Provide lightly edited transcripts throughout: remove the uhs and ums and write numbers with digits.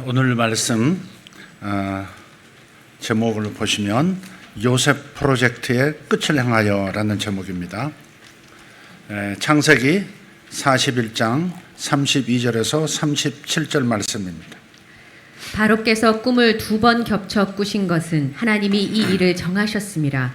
오늘 말씀 제목을 보시면 요셉 프로젝트의 끝을 향하여 라는 제목입니다. 창세기 41장 32절에서 37절 말씀입니다. 바로께서 꿈을 2번 겹쳐 꾸신 것은 하나님이 이 일을 정하셨음이라.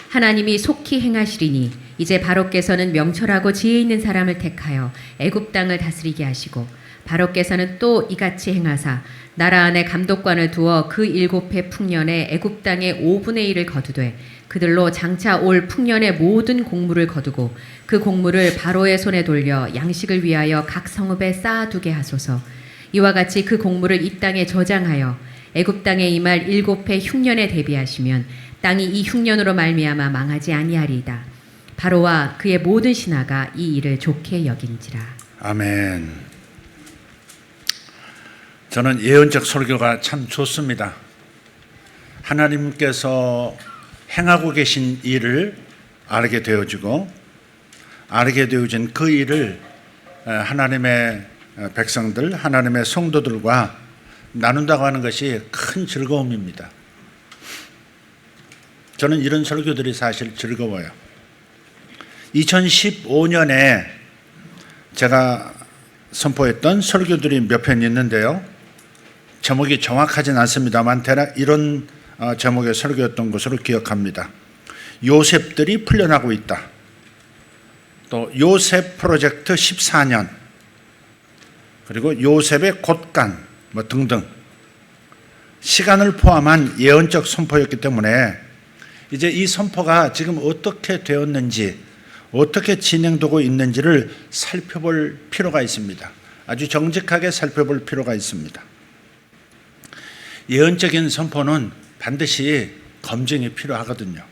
하나님이 속히 행하시리니 이제 바로께서는 명철하고 지혜 있는 사람을 택하여 애굽 땅을 다스리게 하시고, 바로께서는 또 이같이 행하사 나라 안에 감독관을 두어 그 7해 풍년에 애굽 땅의 5분의 1을 거두되 그들로 장차 올 풍년의 모든 곡물을 거두고 그 곡물을 바로의 손에 돌려 양식을 위하여 각 성읍에 쌓아두게 하소서. 이와 같이 그 곡물을 이 땅에 저장하여 애굽 땅에 임할 7해 흉년에 대비하시면 땅이 이 흉년으로 말미암아 망하지 아니하리이다. 바로와 그의 모든 신하가 이 일을 좋게 여긴지라. 아멘. 저는 예언적 설교가 참 좋습니다. 하나님께서 행하고 계신 일을 알게 되어지고, 알게 되어진 그 일을 하나님의 백성들, 하나님의 성도들과 나눈다고 하는 것이 큰 즐거움입니다. 저는 이런 설교들이 사실 즐거워요. 2015년에 제가 선포했던 설교들이 몇 편 있는데요. 제목이 정확하진 않습니다만 대략 이런 제목의 설교였던 것으로 기억합니다. 요셉들이 풀려나고 있다. 또 요셉 프로젝트 14년, 그리고 요셉의 곳간 등등 시간을 포함한 예언적 선포였기 때문에 이제 이 선포가 지금 어떻게 되었는지, 어떻게 진행되고 있는지를 살펴볼 필요가 있습니다. 아주 정직하게 살펴볼 필요가 있습니다. 예언적인 선포는 반드시 검증이 필요하거든요.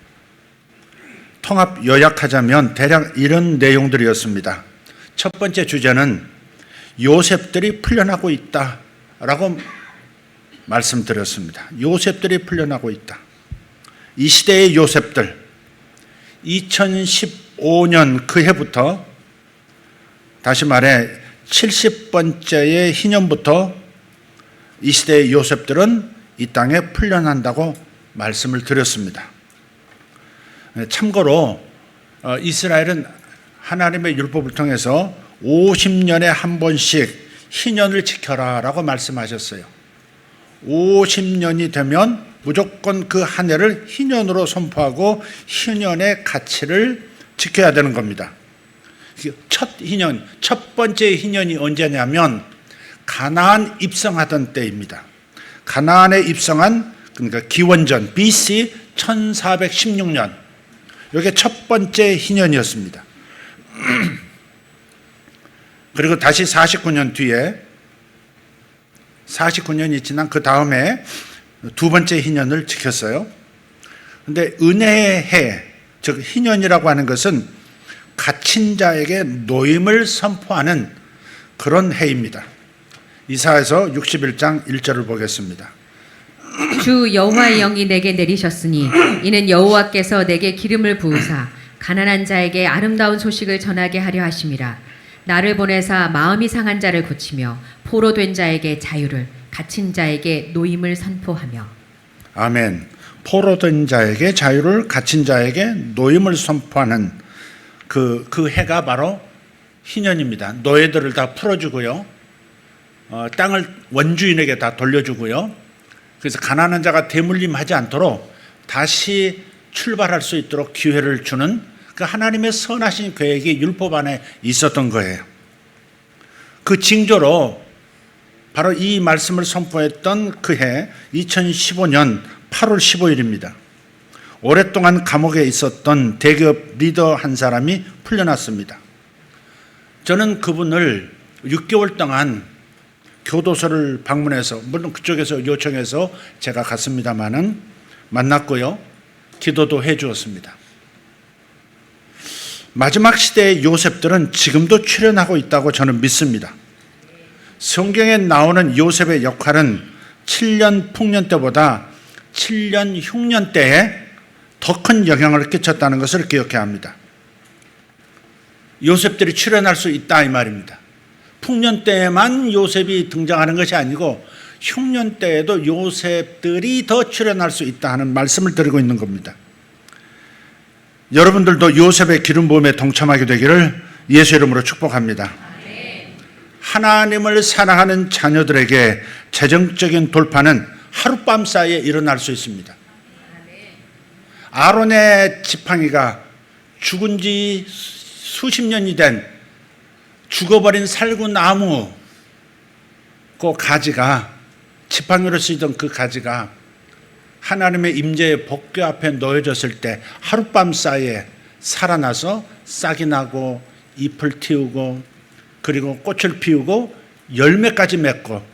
통합 요약하자면 대략 이런 내용들이었습니다. 첫 번째 주제는 요셉들이 풀려나고 있다라고 말씀드렸습니다. 요셉들이 풀려나고 있다. 이 시대의 요셉들, 2015년 그 해부터, 다시 말해 70번째의 희년부터 이 시대의 요셉들은 이 땅에 풀려난다고 말씀을 드렸습니다. 참고로 이스라엘은 하나님의 율법을 통해서 50년에 한 번씩 희년을 지켜라 라고 말씀하셨어요. 50년이 되면 무조건 그 한 해를 희년으로 선포하고 희년의 가치를 지켜야 되는 겁니다. 첫 희년, 첫 번째 희년이 언제냐면 가나안 입성하던 때입니다. 가나안에 입성한, 그러니까 기원전 BC 1416년, 이게 첫 번째 희년이었습니다. 그리고 다시 49년 뒤에, 49년이 지난 그 다음에 두 번째 희년을 지켰어요. 그런데 은혜의 해, 즉 희년이라고 하는 것은 갇힌 자에게 노임을 선포하는 그런 해입니다. 이사야서 61장 1절을 보겠습니다. 주 여호와의 영이 내게 내리셨으니 이는 여호와께서 내게 기름을 부으사 가난한 자에게 아름다운 소식을 전하게 하려 하심이라. 나를 보내사 마음이 상한 자를 고치며 포로된 자에게 자유를, 갇힌 자에게 노임을 선포하며. 아멘. 포로된 자에게 자유를, 갇힌 자에게 노임을 선포하는 그 해가 바로 희년입니다. 노예들을 다 풀어주고요, 땅을 원주인에게 다 돌려주고요, 그래서 가난한 자가 대물림하지 않도록 다시 출발할 수 있도록 기회를 주는 그 하나님의 선하신 계획이 율법 안에 있었던 거예요. 그 징조로 바로 이 말씀을 선포했던 그 해 2015년 8월 15일입니다. 오랫동안 감옥에 있었던 대기업 리더 한 사람이 풀려났습니다. 저는 그분을 6개월 동안 교도소를 방문해서, 물론 그쪽에서 요청해서 제가 갔습니다마는 만났고요, 기도도 해 주었습니다. 마지막 시대의 요셉들은 지금도 출현하고 있다고 저는 믿습니다. 성경에 나오는 요셉의 역할은 7년 풍년 때보다 7년 흉년 때에 더 큰 영향을 끼쳤다는 것을 기억해야 합니다. 요셉들이 출현할 수 있다 이 말입니다. 풍년 때에만 요셉이 등장하는 것이 아니고 흉년 때에도 요셉들이 더 출현할 수 있다 하는 말씀을 드리고 있는 겁니다. 여러분들도 요셉의 기름 부음에 동참하게 되기를 예수 이름으로 축복합니다. 하나님을 사랑하는 자녀들에게 재정적인 돌파는 하룻밤 사이에 일어날 수 있습니다. 아론의 지팡이가 죽은 지 수십 년이 된 죽어버린 살구나무 그 가지가, 지팡이로 쓰이던 그 가지가 하나님의 임재의 복궤 앞에 놓여졌을 때 하룻밤 사이에 살아나서 싹이 나고 잎을 틔우고 그리고 꽃을 피우고 열매까지 맺고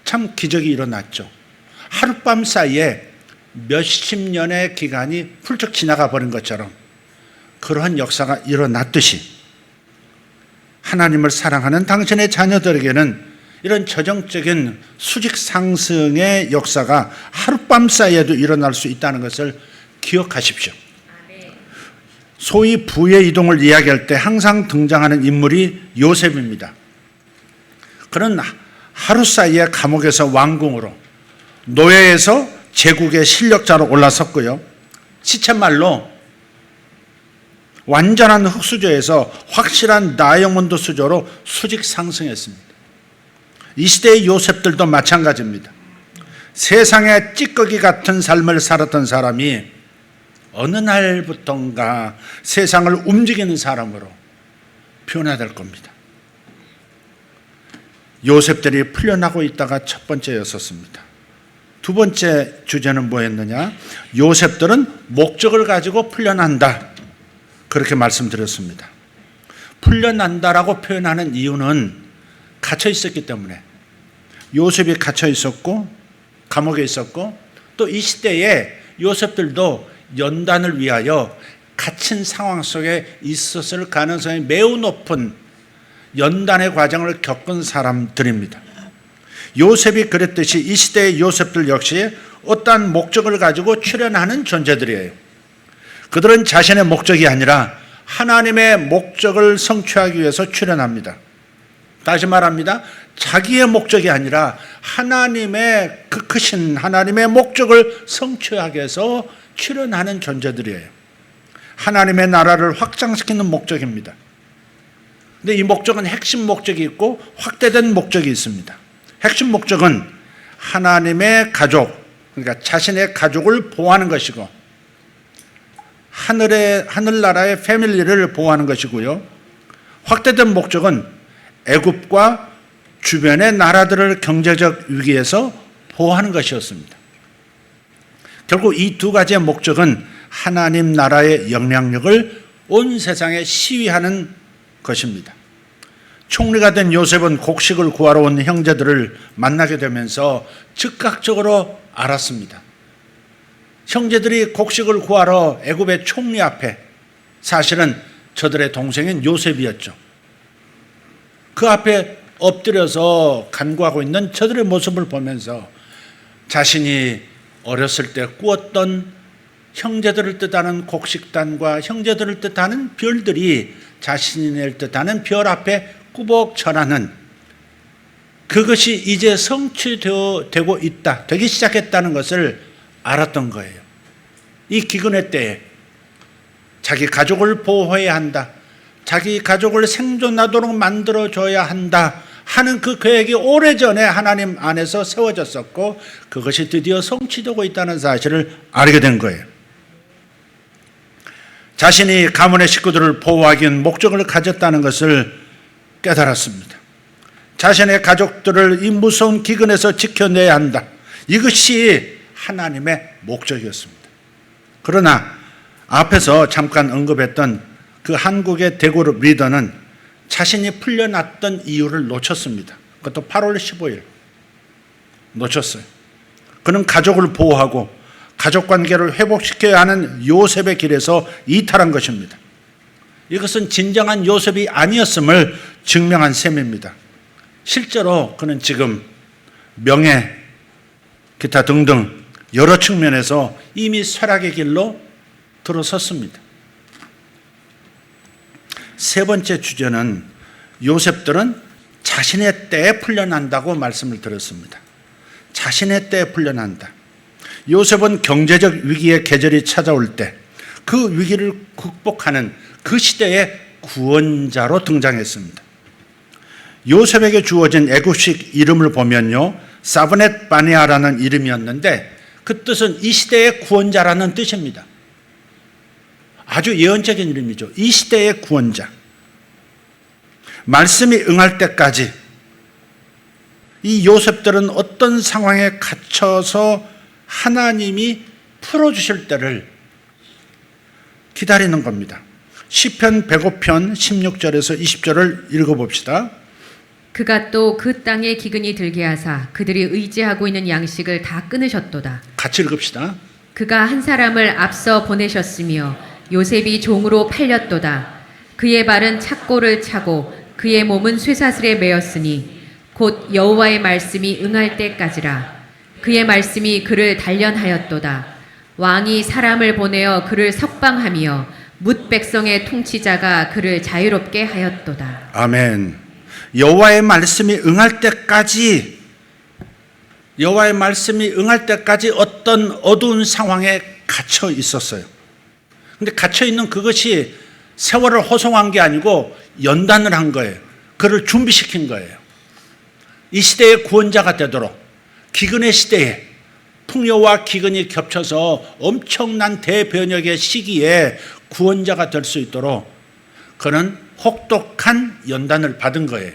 참 기적이 일어났죠. 하룻밤 사이에 몇십 년의 기간이 훌쩍 지나가 버린 것처럼 그러한 역사가 일어났듯이 하나님을 사랑하는 당신의 자녀들에게는 이런 저정적인 수직 상승의 역사가 하룻밤 사이에도 일어날 수 있다는 것을 기억하십시오. 소위 부의 이동을 이야기할 때 항상 등장하는 인물이 요셉입니다. 그는 하루 사이에 감옥에서 왕궁으로, 노예에서 제국의 실력자로 올라섰고요. 시쳇말로 완전한 흙수저에서 확실한 다이아몬드 수저로 수직 상승했습니다. 이 시대의 요셉들도 마찬가지입니다. 세상의 찌꺼기 같은 삶을 살았던 사람이 어느 날부턴가 세상을 움직이는 사람으로 변화될 겁니다. 요셉들이 풀려나고 있다가 첫 번째였었습니다. 두 번째 주제는 뭐였느냐? 요셉들은 목적을 가지고 풀려난다. 그렇게 말씀드렸습니다. 풀려난다라고 표현하는 이유는 갇혀 있었기 때문에, 요셉이 갇혀 있었고 감옥에 있었고 또 이 시대에 요셉들도 연단을 위하여 갇힌 상황 속에 있었을 가능성이 매우 높은 연단의 과정을 겪은 사람들입니다. 요셉이 그랬듯이 이 시대의 요셉들 역시 어떠한 목적을 가지고 출현하는 존재들이에요. 그들은 자신의 목적이 아니라 하나님의 목적을 성취하기 위해서 출현합니다. 다시 말합니다. 자기의 목적이 아니라 하나님의 그 크신 하나님의 목적을 성취하기 위해서 출현하는 존재들이에요. 하나님의 나라를 확장시키는 목적입니다. 근데 이 목적은 핵심 목적이 있고 확대된 목적이 있습니다. 핵심 목적은 하나님의 가족, 그러니까 자신의 가족을 보호하는 것이고 하늘나라의 패밀리를 보호하는 것이고요. 확대된 목적은 애굽과 주변의 나라들을 경제적 위기에서 보호하는 것이었습니다. 결국 이 두 가지의 목적은 하나님 나라의 영향력을 온 세상에 시위하는 것입니다. 총리가 된 요셉은 곡식을 구하러 온 형제들을 만나게 되면서 즉각적으로 알았습니다. 형제들이 곡식을 구하러 애굽의 총리 앞에, 사실은 저들의 동생인 요셉이었죠. 그 앞에 엎드려서 간구하고 있는 저들의 모습을 보면서 자신이 어렸을 때 꾸었던 형제들을 뜻하는 곡식단과 형제들을 뜻하는 별들이 자신을 뜻하는 별 앞에 꾸벅 전하는, 그것이 이제 성취되고 있다, 되기 시작했다는 것을 알았던 거예요. 이 기근의 때에 자기 가족을 보호해야 한다, 자기 가족을 생존하도록 만들어줘야 한다 하는 그 계획이 오래전에 하나님 안에서 세워졌었고 그것이 드디어 성취되고 있다는 사실을 알게 된 거예요. 자신이 가문의 식구들을 보호하기 위한 목적을 가졌다는 것을 깨달았습니다. 자신의 가족들을 이 무서운 기근에서 지켜내야 한다. 이것이 하나님의 목적이었습니다. 그러나 앞에서 잠깐 언급했던 그 한국의 대그룹 리더는 자신이 풀려났던 이유를 놓쳤습니다. 그것도 8월 15일 놓쳤어요. 그는 가족을 보호하고 가족관계를 회복시켜야 하는 요셉의 길에서 이탈한 것입니다. 이것은 진정한 요셉이 아니었음을 증명한 셈입니다. 실제로 그는 지금 명예, 기타 등등 여러 측면에서 이미 쇠락의 길로 들어섰습니다. 세 번째 주제는 요셉들은 자신의 때에 풀려난다고 말씀을 드렸습니다. 자신의 때에 풀려난다. 요셉은 경제적 위기의 계절이 찾아올 때 그 위기를 극복하는 그 시대의 구원자로 등장했습니다. 요셉에게 주어진 애굽식 이름을 보면요, 사브넷 바네아라는 이름이었는데 그 뜻은 이 시대의 구원자라는 뜻입니다. 아주 예언적인 이름이죠. 이 시대의 구원자. 말씀이 응할 때까지 이 요셉들은 어떤 상황에 갇혀서 하나님이 풀어주실 때를 기다리는 겁니다. 시편 105편 16절에서 20절을 읽어봅시다. 그가 또 그 땅에 기근이 들게 하사 그들이 의지하고 있는 양식을 다 끊으셨도다. 같이 읽읍시다. 그가 한 사람을 앞서 보내셨으며 요셉이 종으로 팔렸도다. 그의 발은 착고를 차고 그의 몸은 쇠사슬에 매였으니 곧 여호와의 말씀이 응할 때까지라. 그의 말씀이 그를 단련하였도다. 왕이 사람을 보내어 그를 석방하며 뭇 백성의 통치자가 그를 자유롭게 하였도다. 아멘. 여호와의 말씀이 응할 때까지, 여호와의 말씀이 응할 때까지 어떤 어두운 상황에 갇혀 있었어요. 근데 갇혀 있는 그것이 세월을 호송한 게 아니고 연단을 한 거예요. 그를 준비시킨 거예요. 이 시대의 구원자가 되도록, 기근의 시대에 풍요와 기근이 겹쳐서 엄청난 대변혁의 시기에 구원자가 될 수 있도록 그는 혹독한 연단을 받은 거예요.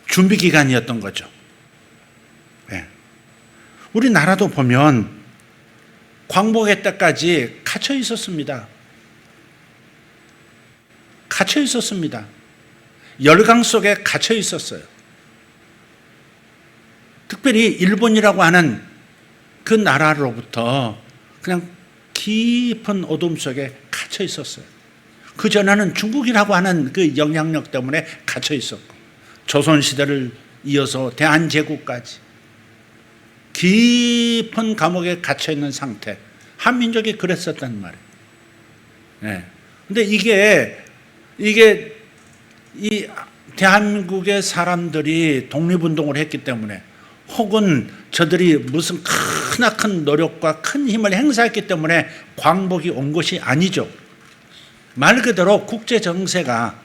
준비 기간이었던 거죠. 네. 우리나라도 보면 광복의 때까지 갇혀 있었습니다. 갇혀 있었습니다. 열강 속에 갇혀 있었어요. 특별히 일본이라고 하는 그 나라로부터 그냥 깊은 어둠 속에 갇혀 있었어요. 그 전에는 중국이라고 하는 그 영향력 때문에 갇혀 있었고, 조선시대를 이어서 대한제국까지 깊은 감옥에 갇혀 있는 상태. 한민족이 그랬었단 말이에요. 네. 근데 이게 이 대한민국의 사람들이 독립운동을 했기 때문에, 혹은 저들이 무슨 크나큰 노력과 큰 힘을 행사했기 때문에 광복이 온 것이 아니죠. 말 그대로 국제 정세가,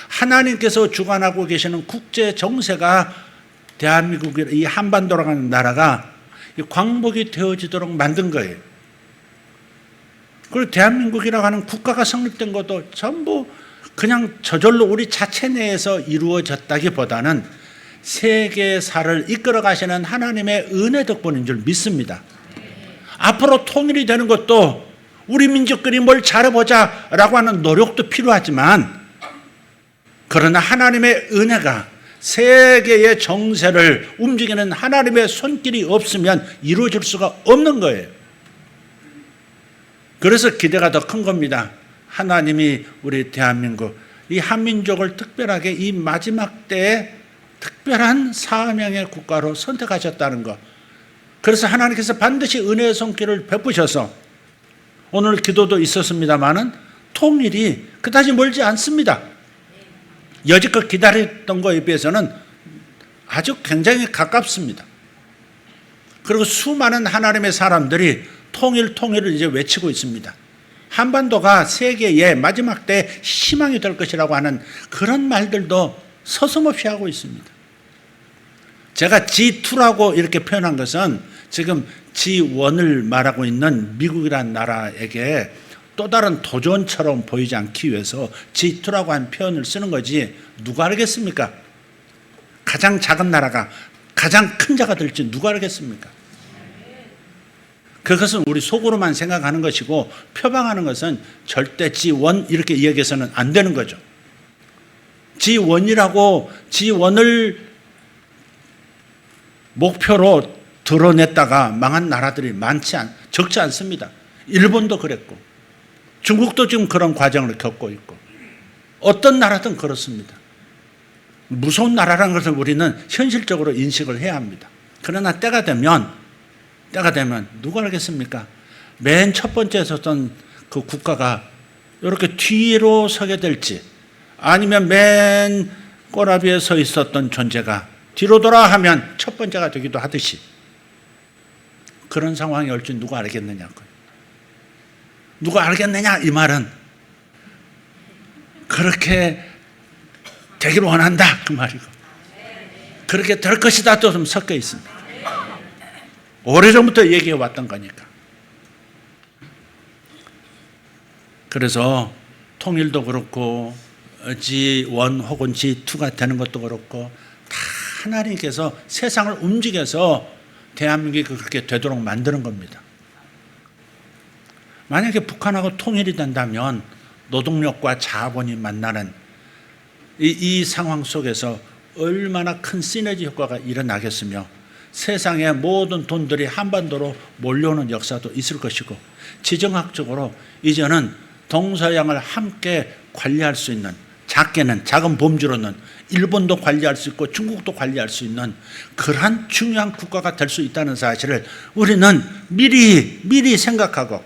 하나님께서 주관하고 계시는 국제 정세가 대한민국이, 이 한반도라는 나라가 광복이 되어지도록 만든 거예요. 그리고 대한민국이라고 하는 국가가 성립된 것도 전부 그냥 저절로 우리 자체 내에서 이루어졌다기보다는 세계사를 이끌어 가시는 하나님의 은혜 덕분인 줄 믿습니다. 앞으로 통일이 되는 것도 우리 민족끼리 뭘 잘해보자 라고 하는 노력도 필요하지만, 그러나 하나님의 은혜가 세계의 정세를 움직이는 하나님의 손길이 없으면 이루어질 수가 없는 거예요. 그래서 기대가 더 큰 겁니다. 하나님이 우리 대한민국, 이 한민족을 특별하게 이 마지막 때에 특별한 사명의 국가로 선택하셨다는 것. 그래서 하나님께서 반드시 은혜의 손길을 베푸셔서 오늘 기도도 있었습니다마는 통일이 그다지 멀지 않습니다. 여지껏 기다렸던 것에 비해서는 아주 굉장히 가깝습니다. 그리고 수많은 하나님의 사람들이 통일을 이제 외치고 있습니다. 한반도가 세계의 마지막 때 희망이 될 것이라고 하는 그런 말들도 서슴없이 하고 있습니다. 제가 G2라고 이렇게 표현한 것은 지금 G1을 말하고 있는 미국이라는 나라에게 또 다른 도전처럼 보이지 않기 위해서 G2라고 한 표현을 쓰는 거지, 누가 알겠습니까? 가장 작은 나라가 가장 큰 자가 될지 누가 알겠습니까? 그것은 우리 속으로만 생각하는 것이고, 표방하는 것은 절대 G1 이렇게 이야기해서는 안 되는 거죠. G1을 목표로 드러냈다가 망한 나라들이 적지 않습니다. 일본도 그랬고, 중국도 지금 그런 과정을 겪고 있고, 어떤 나라든 그렇습니다. 무서운 나라라는 것을 우리는 현실적으로 인식을 해야 합니다. 그러나 때가 되면 누가 알겠습니까? 맨 첫 번째 섰던 그 국가가 이렇게 뒤로 서게 될지, 아니면 맨 꼬라비에 서 있었던 존재가 뒤로 돌아하면 첫 번째가 되기도 하듯이, 그런 상황이 올 줄 누가 알겠느냐고요. 누가 알겠느냐 이 말은 그렇게 되기를 원한다 그 말이고, 그렇게 될 것이다 또 좀 섞여 있습니다. 오래전부터 얘기해 왔던 거니까. 그래서 통일도 그렇고 G1 혹은 G2가 되는 것도 그렇고 다 하나님께서 세상을 움직여서 대한민국이 그렇게 되도록 만드는 겁니다. 만약에 북한하고 통일이 된다면 노동력과 자본이 만나는 이 상황 속에서 얼마나 큰 시너지 효과가 일어나겠으며 세상의 모든 돈들이 한반도로 몰려오는 역사도 있을 것이고, 지정학적으로 이제는 동서양을 함께 관리할 수 있는, 작게는 작은 범주로는 일본도 관리할 수 있고 중국도 관리할 수 있는 그러한 중요한 국가가 될 수 있다는 사실을 우리는 미리 생각하고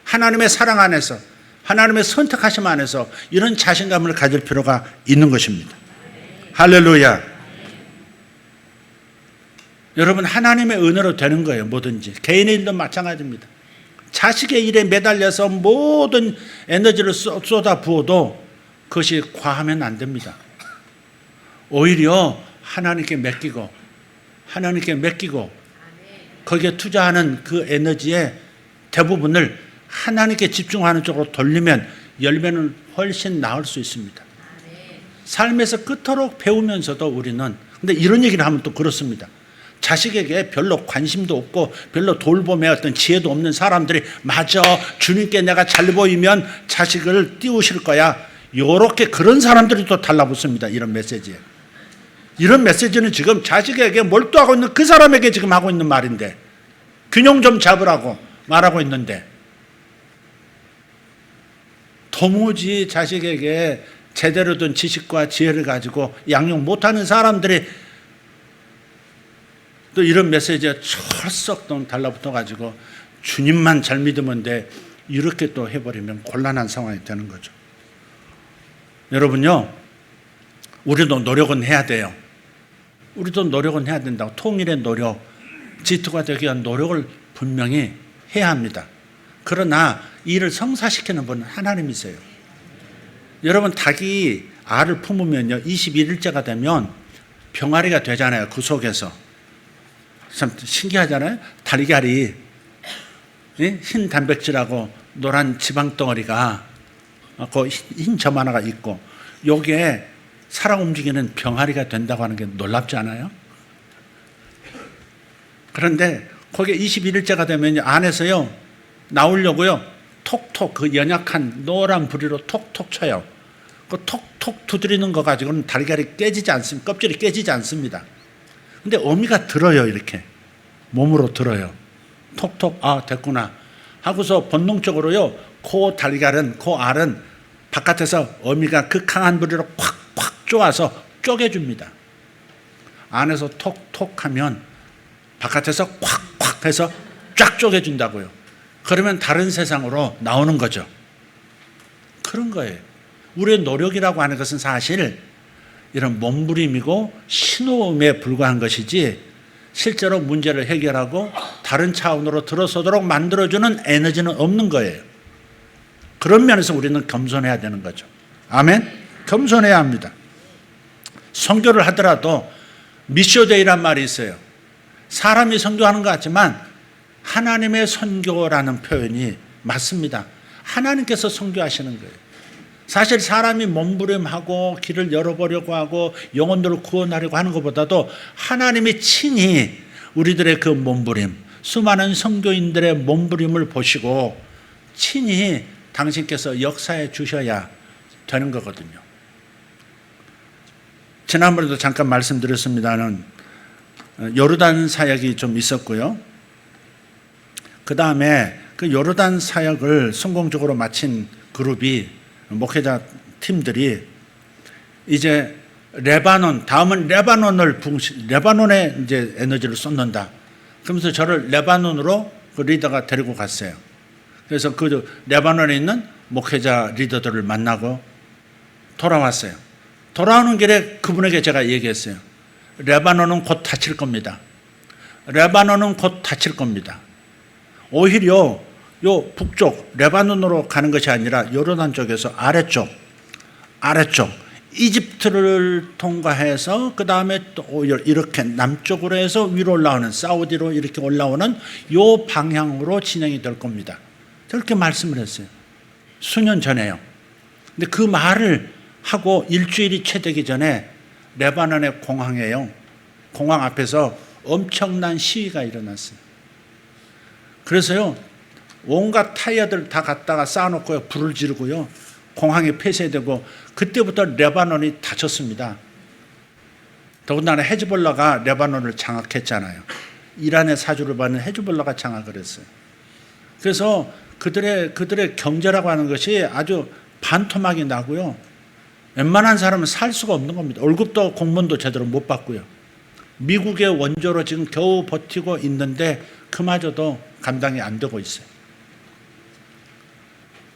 하나님의 사랑 안에서, 하나님의 선택하심 안에서 이런 자신감을 가질 필요가 있는 것입니다. 할렐루야. 여러분, 하나님의 은혜로 되는 거예요. 뭐든지. 개인의 일도 마찬가지입니다. 자식의 일에 매달려서 모든 에너지를 쏟아 부어도 그것이 과하면 안 됩니다. 오히려 하나님께 맡기고 거기에 투자하는 그 에너지의 대부분을 하나님께 집중하는 쪽으로 돌리면 열매는 훨씬 나을 수 있습니다. 삶에서 끝으로 배우면서도 우리는, 근데 이런 얘기를 하면 또 그렇습니다. 자식에게 별로 관심도 없고 별로 돌봄의 어떤 지혜도 없는 사람들이 맞아, 주님께 내가 잘 보이면 자식을 띄우실 거야, 요렇게 그런 사람들이 또 달라붙습니다. 이런 메시지에. 이런 메시지는 지금 자식에게 몰두하고 있는 그 사람에게 지금 하고 있는 말인데, 균형 좀 잡으라고 말하고 있는데, 도무지 자식에게 제대로 된 지식과 지혜를 가지고 양육 못하는 사람들이 또 이런 메시지에 철썩 또 달라붙어 가지고 주님만 잘 믿으면 돼, 이렇게 또 해버리면 곤란한 상황이 되는 거죠. 여러분요, 우리도 노력은 해야 돼요. 우리도 노력은 해야 된다고. 통일의 노력, G2가 되기 위한 노력을 분명히 해야 합니다. 그러나 이를 성사시키는 분은 하나님이세요. 여러분, 닭이 알을 품으면요 21일째가 되면 병아리가 되잖아요. 그 속에서. 참 신기하잖아요. 달걀이 흰 단백질하고 노란 지방 덩어리가 그 흰 점 하나가 있고, 요게 사람 움직이는 병아리가 된다고 하는 게 놀랍지 않아요? 그런데 거기에 21일째가 되면 안에서요 나오려고요 톡톡 그 연약한 노란 부리로 톡톡 쳐요. 그 톡톡 두드리는 거 가지고는 달걀이 깨지지 않습니다. 껍질이 깨지지 않습니다. 근데 어미가 들어요. 이렇게 몸으로 들어요. 톡톡, 아 됐구나 하고서 본능적으로요 그 달걀은, 그 알은 바깥에서 어미가 그 강한 부리로 콱콱 쪼아서 쪼개줍니다. 안에서 톡톡 하면 바깥에서 콱콱 해서 쫙 쪼개준다고요. 그러면 다른 세상으로 나오는 거죠. 그런 거예요. 우리의 노력이라고 하는 것은 사실 이런 몸부림이고 신호음에 불과한 것이지, 실제로 문제를 해결하고 다른 차원으로 들어서도록 만들어주는 에너지는 없는 거예요. 그런 면에서 우리는 겸손해야 되는 거죠. 아멘? 겸손해야 합니다. 선교를 하더라도 미쇼데이란 말이 있어요. 사람이 선교하는 것 같지만 하나님의 선교라는 표현이 맞습니다. 하나님께서 선교하시는 거예요. 사실 사람이 몸부림하고 길을 열어보려고 하고 영혼들을 구원하려고 하는 것보다도 하나님이 친히 우리들의 그 몸부림, 수많은 선교인들의 몸부림을 보시고 친히 당신께서 역사해 주셔야 되는 거거든요. 지난번에도 잠깐 말씀드렸습니다는 요르단 사역이 좀 있었고요. 그 다음에 그 요르단 사역을 성공적으로 마친 그룹이, 목회자 팀들이 이제 레바논, 다음은 레바논에 이제 에너지를 쏟는다. 그러면서 저를 레바논으로 그 리더가 데리고 갔어요. 그래서 그 레바논에 있는 목회자 리더들을 만나고 돌아왔어요. 돌아오는 길에 그분에게 제가 얘기했어요. 레바논은 곧 닫힐 겁니다. 레바논은 곧 닫힐 겁니다. 오히려 요 북쪽 레바논으로 가는 것이 아니라 요르단 쪽에서 아래쪽 이집트를 통과해서 그 다음에 또 이렇게 남쪽으로 해서 위로 올라오는 사우디로 이렇게 올라오는 요 방향으로 진행이 될 겁니다. 저렇게 말씀을 했어요. 수년 전에요. 근데 그 말을 하고 일주일이 채 되기 전에 레바논의 공항에요. 공항 앞에서 엄청난 시위가 일어났어요. 그래서요, 온갖 타이어들 다 갖다가 쌓아놓고요, 불을 지르고요, 공항이 폐쇄되고, 그때부터 레바논이 닫혔습니다. 더군다나 헤즈볼라가 레바논을 장악했잖아요. 이란의 사주를 받는 헤즈볼라가 장악을 했어요. 그래서 그들의 경제라고 하는 것이 아주 반토막이 나고요, 웬만한 사람은 살 수가 없는 겁니다. 월급도 공무원도 제대로 못 받고요. 미국의 원조로 지금 겨우 버티고 있는데 그마저도 감당이 안 되고 있어요.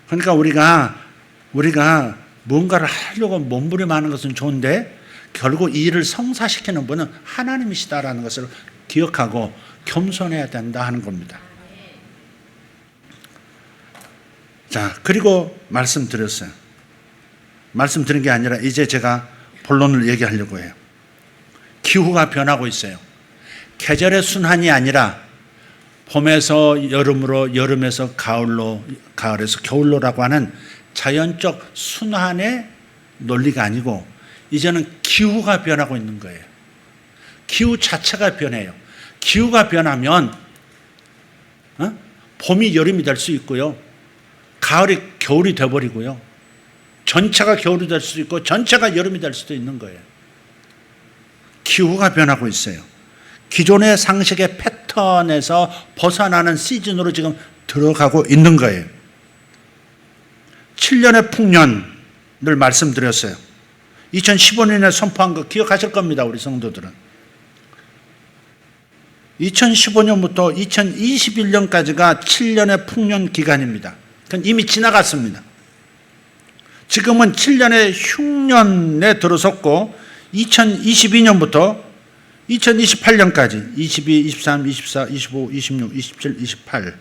그러니까 우리가 뭔가를 하려고 몸부림하는 것은 좋은데 결국 이 일을 성사시키는 분은 하나님이시다라는 것을 기억하고 겸손해야 된다 하는 겁니다. 자, 그리고 말씀드렸어요. 말씀드린 게 아니라 이제 제가 본론을 얘기하려고 해요. 기후가 변하고 있어요. 계절의 순환이 아니라 봄에서 여름으로, 여름에서 가을로, 가을에서 겨울로라고 하는 자연적 순환의 논리가 아니고 이제는 기후가 변하고 있는 거예요. 기후 자체가 변해요. 기후가 변하면 봄이 여름이 될 수 있고요, 가을이 겨울이 되어버리고요, 전체가 겨울이 될 수도 있고 전체가 여름이 될 수도 있는 거예요. 기후가 변하고 있어요. 기존의 상식의 패턴에서 벗어나는 시즌으로 지금 들어가고 있는 거예요. 7년의 풍년을 말씀드렸어요. 2015년에 선포한 거 기억하실 겁니다, 우리 성도들은. 2015년부터 2021년까지가 7년의 풍년 기간입니다. 그건 이미 지나갔습니다. 지금은 7년의 흉년에 들어섰고 2022년부터 2028년까지 22, 23, 24, 25, 26, 27, 28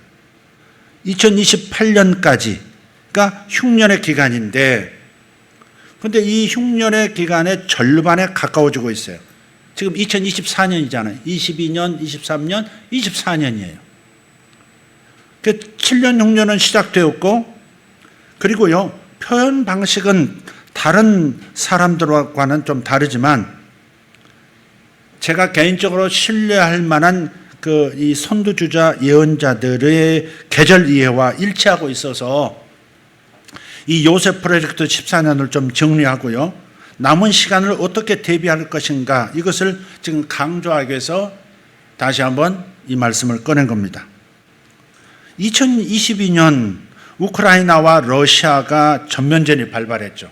2028년까지가 흉년의 기간인데, 그런데 이 흉년의 기간의 절반에 가까워지고 있어요. 지금 2024년이잖아요. 22년, 23년, 24년이에요. 그 7년 흉년은 시작되었고, 그리고요, 표현 방식은 다른 사람들과는 좀 다르지만 제가 개인적으로 신뢰할 만한 이 선두주자 예언자들의 계절 이해와 일치하고 있어서 이 요셉 프로젝트 14년을 좀 정리하고요, 남은 시간을 어떻게 대비할 것인가, 이것을 지금 강조하기 위해서 다시 한번 이 말씀을 꺼낸 겁니다. 2022년 우크라이나와 러시아가 전면전이 발발했죠.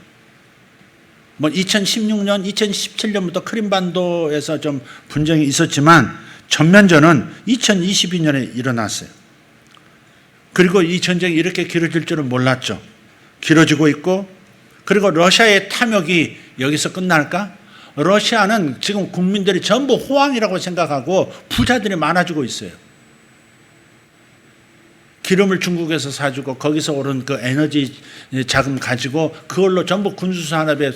2016년, 2017년부터 크림반도에서 좀 분쟁이 있었지만 전면전은 2022년에 일어났어요. 그리고 이 전쟁이 이렇게 길어질 줄은 몰랐죠. 길어지고 있고, 그리고 러시아의 탐욕이 여기서 끝날까? 러시아는 지금 국민들이 전부 호황이라고 생각하고 부자들이 많아지고 있어요. 기름을 중국에서 사주고 거기서 오른 그 에너지 자금 가지고 그걸로 전부 군수산업에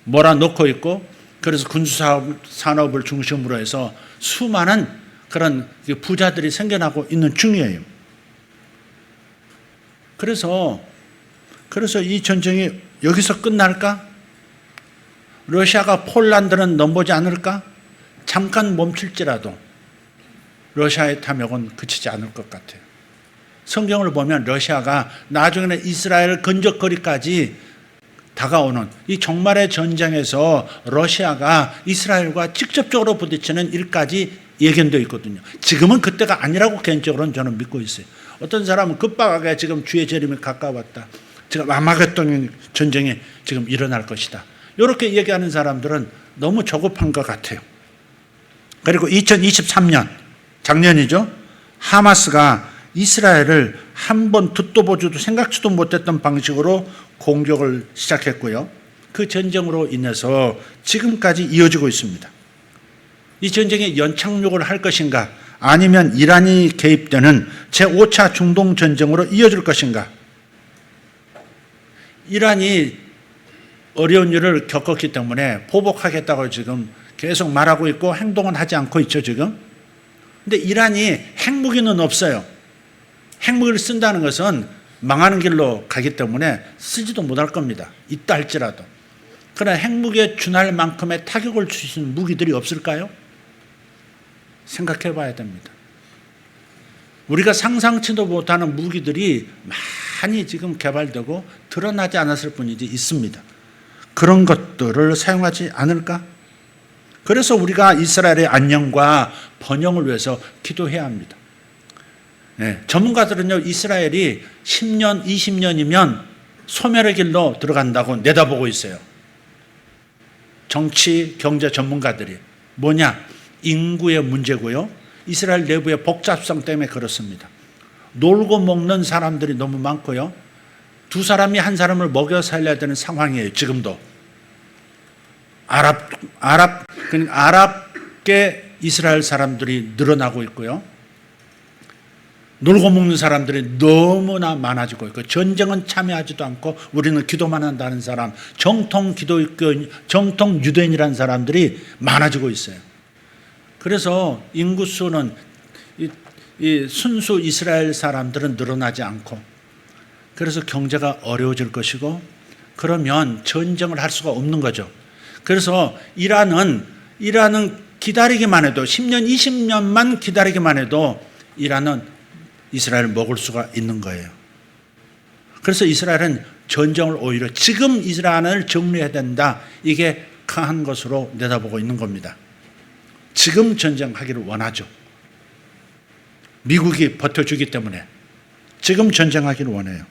몰아넣고 있고, 그래서 군수산업을 중심으로 해서 수많은 그런 부자들이 생겨나고 있는 중이에요. 그래서 이 전쟁이 여기서 끝날까? 러시아가 폴란드는 넘보지 않을까? 잠깐 멈출지라도 러시아의 탐욕은 그치지 않을 것 같아요. 성경을 보면 러시아가 나중에는 이스라엘 근접거리까지 다가오는 이 종말의 전쟁에서 러시아가 이스라엘과 직접적으로 부딪히는 일까지 예견되어 있거든요. 지금은 그때가 아니라고 개인적으로는 저는 믿고 있어요. 어떤 사람은 급박하게 지금 주의 재림이 가까웠다, 지금 아마겟돈 전쟁이 지금 일어날 것이다, 이렇게 얘기하는 사람들은 너무 조급한 것 같아요. 그리고 2023년 작년이죠. 하마스가 이스라엘을 한번 듣도 보지도 생각지도 못했던 방식으로 공격을 시작했고요. 그 전쟁으로 인해서 지금까지 이어지고 있습니다. 이 전쟁에 연착륙을 할 것인가 아니면 이란이 개입되는 제5차 중동 전쟁으로 이어질 것인가? 이란이 어려운 일을 겪었기 때문에 보복하겠다고 지금 계속 말하고 있고 행동은 하지 않고 있죠, 지금. 근데 이란이 핵무기는 없어요. 핵무기를 쓴다는 것은 망하는 길로 가기 때문에 쓰지도 못할 겁니다. 있다 할지라도. 그러나 핵무기에 준할 만큼의 타격을 줄 수 있는 무기들이 없을까요? 생각해 봐야 됩니다. 우리가 상상치도 못하는 무기들이 많이 지금 개발되고 드러나지 않았을 뿐이지 있습니다. 그런 것들을 사용하지 않을까? 그래서 우리가 이스라엘의 안녕과 번영을 위해서 기도해야 합니다. 네, 전문가들은요, 이스라엘이 10년, 20년이면 소멸의 길로 들어간다고 내다보고 있어요. 정치, 경제 전문가들이. 뭐냐? 인구의 문제고요. 이스라엘 내부의 복잡성 때문에 그렇습니다. 놀고 먹는 사람들이 너무 많고요. 두 사람이 한 사람을 먹여 살려야 되는 상황이에요. 지금도. 아랍계 이스라엘 사람들이 늘어나고 있고요. 놀고 먹는 사람들이 너무나 많아지고 있고, 전쟁은 참여하지도 않고 우리는 기도만 한다는 사람, 정통 기독교, 정통 유대인이라는 사람들이 많아지고 있어요. 그래서 인구수는 이 순수 이스라엘 사람들은 늘어나지 않고, 그래서 경제가 어려워질 것이고, 그러면 전쟁을 할 수가 없는 거죠. 그래서 이란은 기다리기만 해도 10년, 20년만 기다리기만 해도 이란은 이스라엘을 먹을 수가 있는 거예요. 그래서 이스라엘은 전쟁을 오히려 지금 이스라엘을 정리해야 된다. 이게 강한 것으로 내다보고 있는 겁니다. 지금 전쟁하기를 원하죠. 미국이 버텨주기 때문에 지금 전쟁하기를 원해요.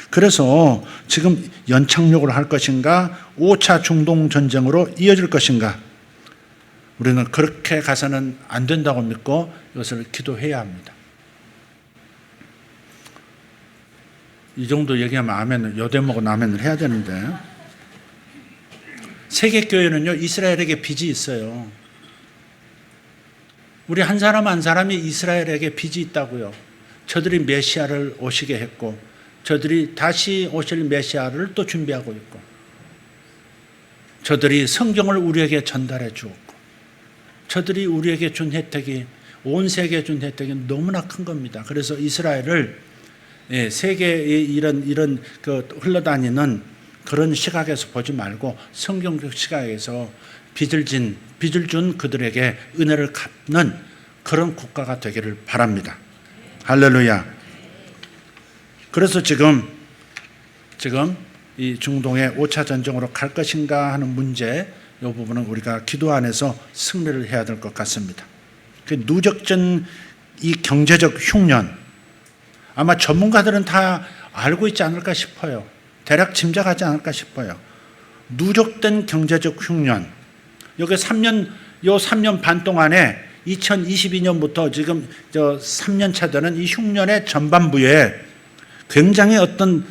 그래서 지금 연착륙을 할 것인가, 5차 중동 전쟁으로 이어질 것인가, 우리는 그렇게 가서는 안 된다고 믿고 이것을 기도해야 합니다. 이 정도 얘기하면 아멘을, 여대먹은 아멘을 해야 되는데, 세계교회는요, 이스라엘에게 빚이 있어요. 우리 한 사람 한 사람이 이스라엘에게 빚이 있다고요. 저들이 메시아를 오시게 했고, 저들이 다시 오실 메시아를 또 준비하고 있고, 저들이 성경을 우리에게 전달해 주었고, 저들이 우리에게 준 혜택이, 온 세계에 준 혜택이 너무나 큰 겁니다. 그래서 이스라엘을 세계의 이런 흘러다니는 그런 시각에서 보지 말고 성경적 시각에서 빚을 준 그들에게 은혜를 갚는 그런 국가가 되기를 바랍니다. 할렐루야. 그래서 지금 이 중동의 5차 전쟁으로 갈 것인가 하는 문제, 이 부분은 우리가 기도 안에서 승리를 해야 될 것 같습니다. 누적된 이 경제적 흉년, 아마 전문가들은 다 알고 있지 않을까 싶어요. 대략 짐작하지 않을까 싶어요. 누적된 경제적 흉년, 여기 3년 반 동안에 2022년부터 지금 3년 차 되는 이 흉년의 전반부에 굉장히 어떤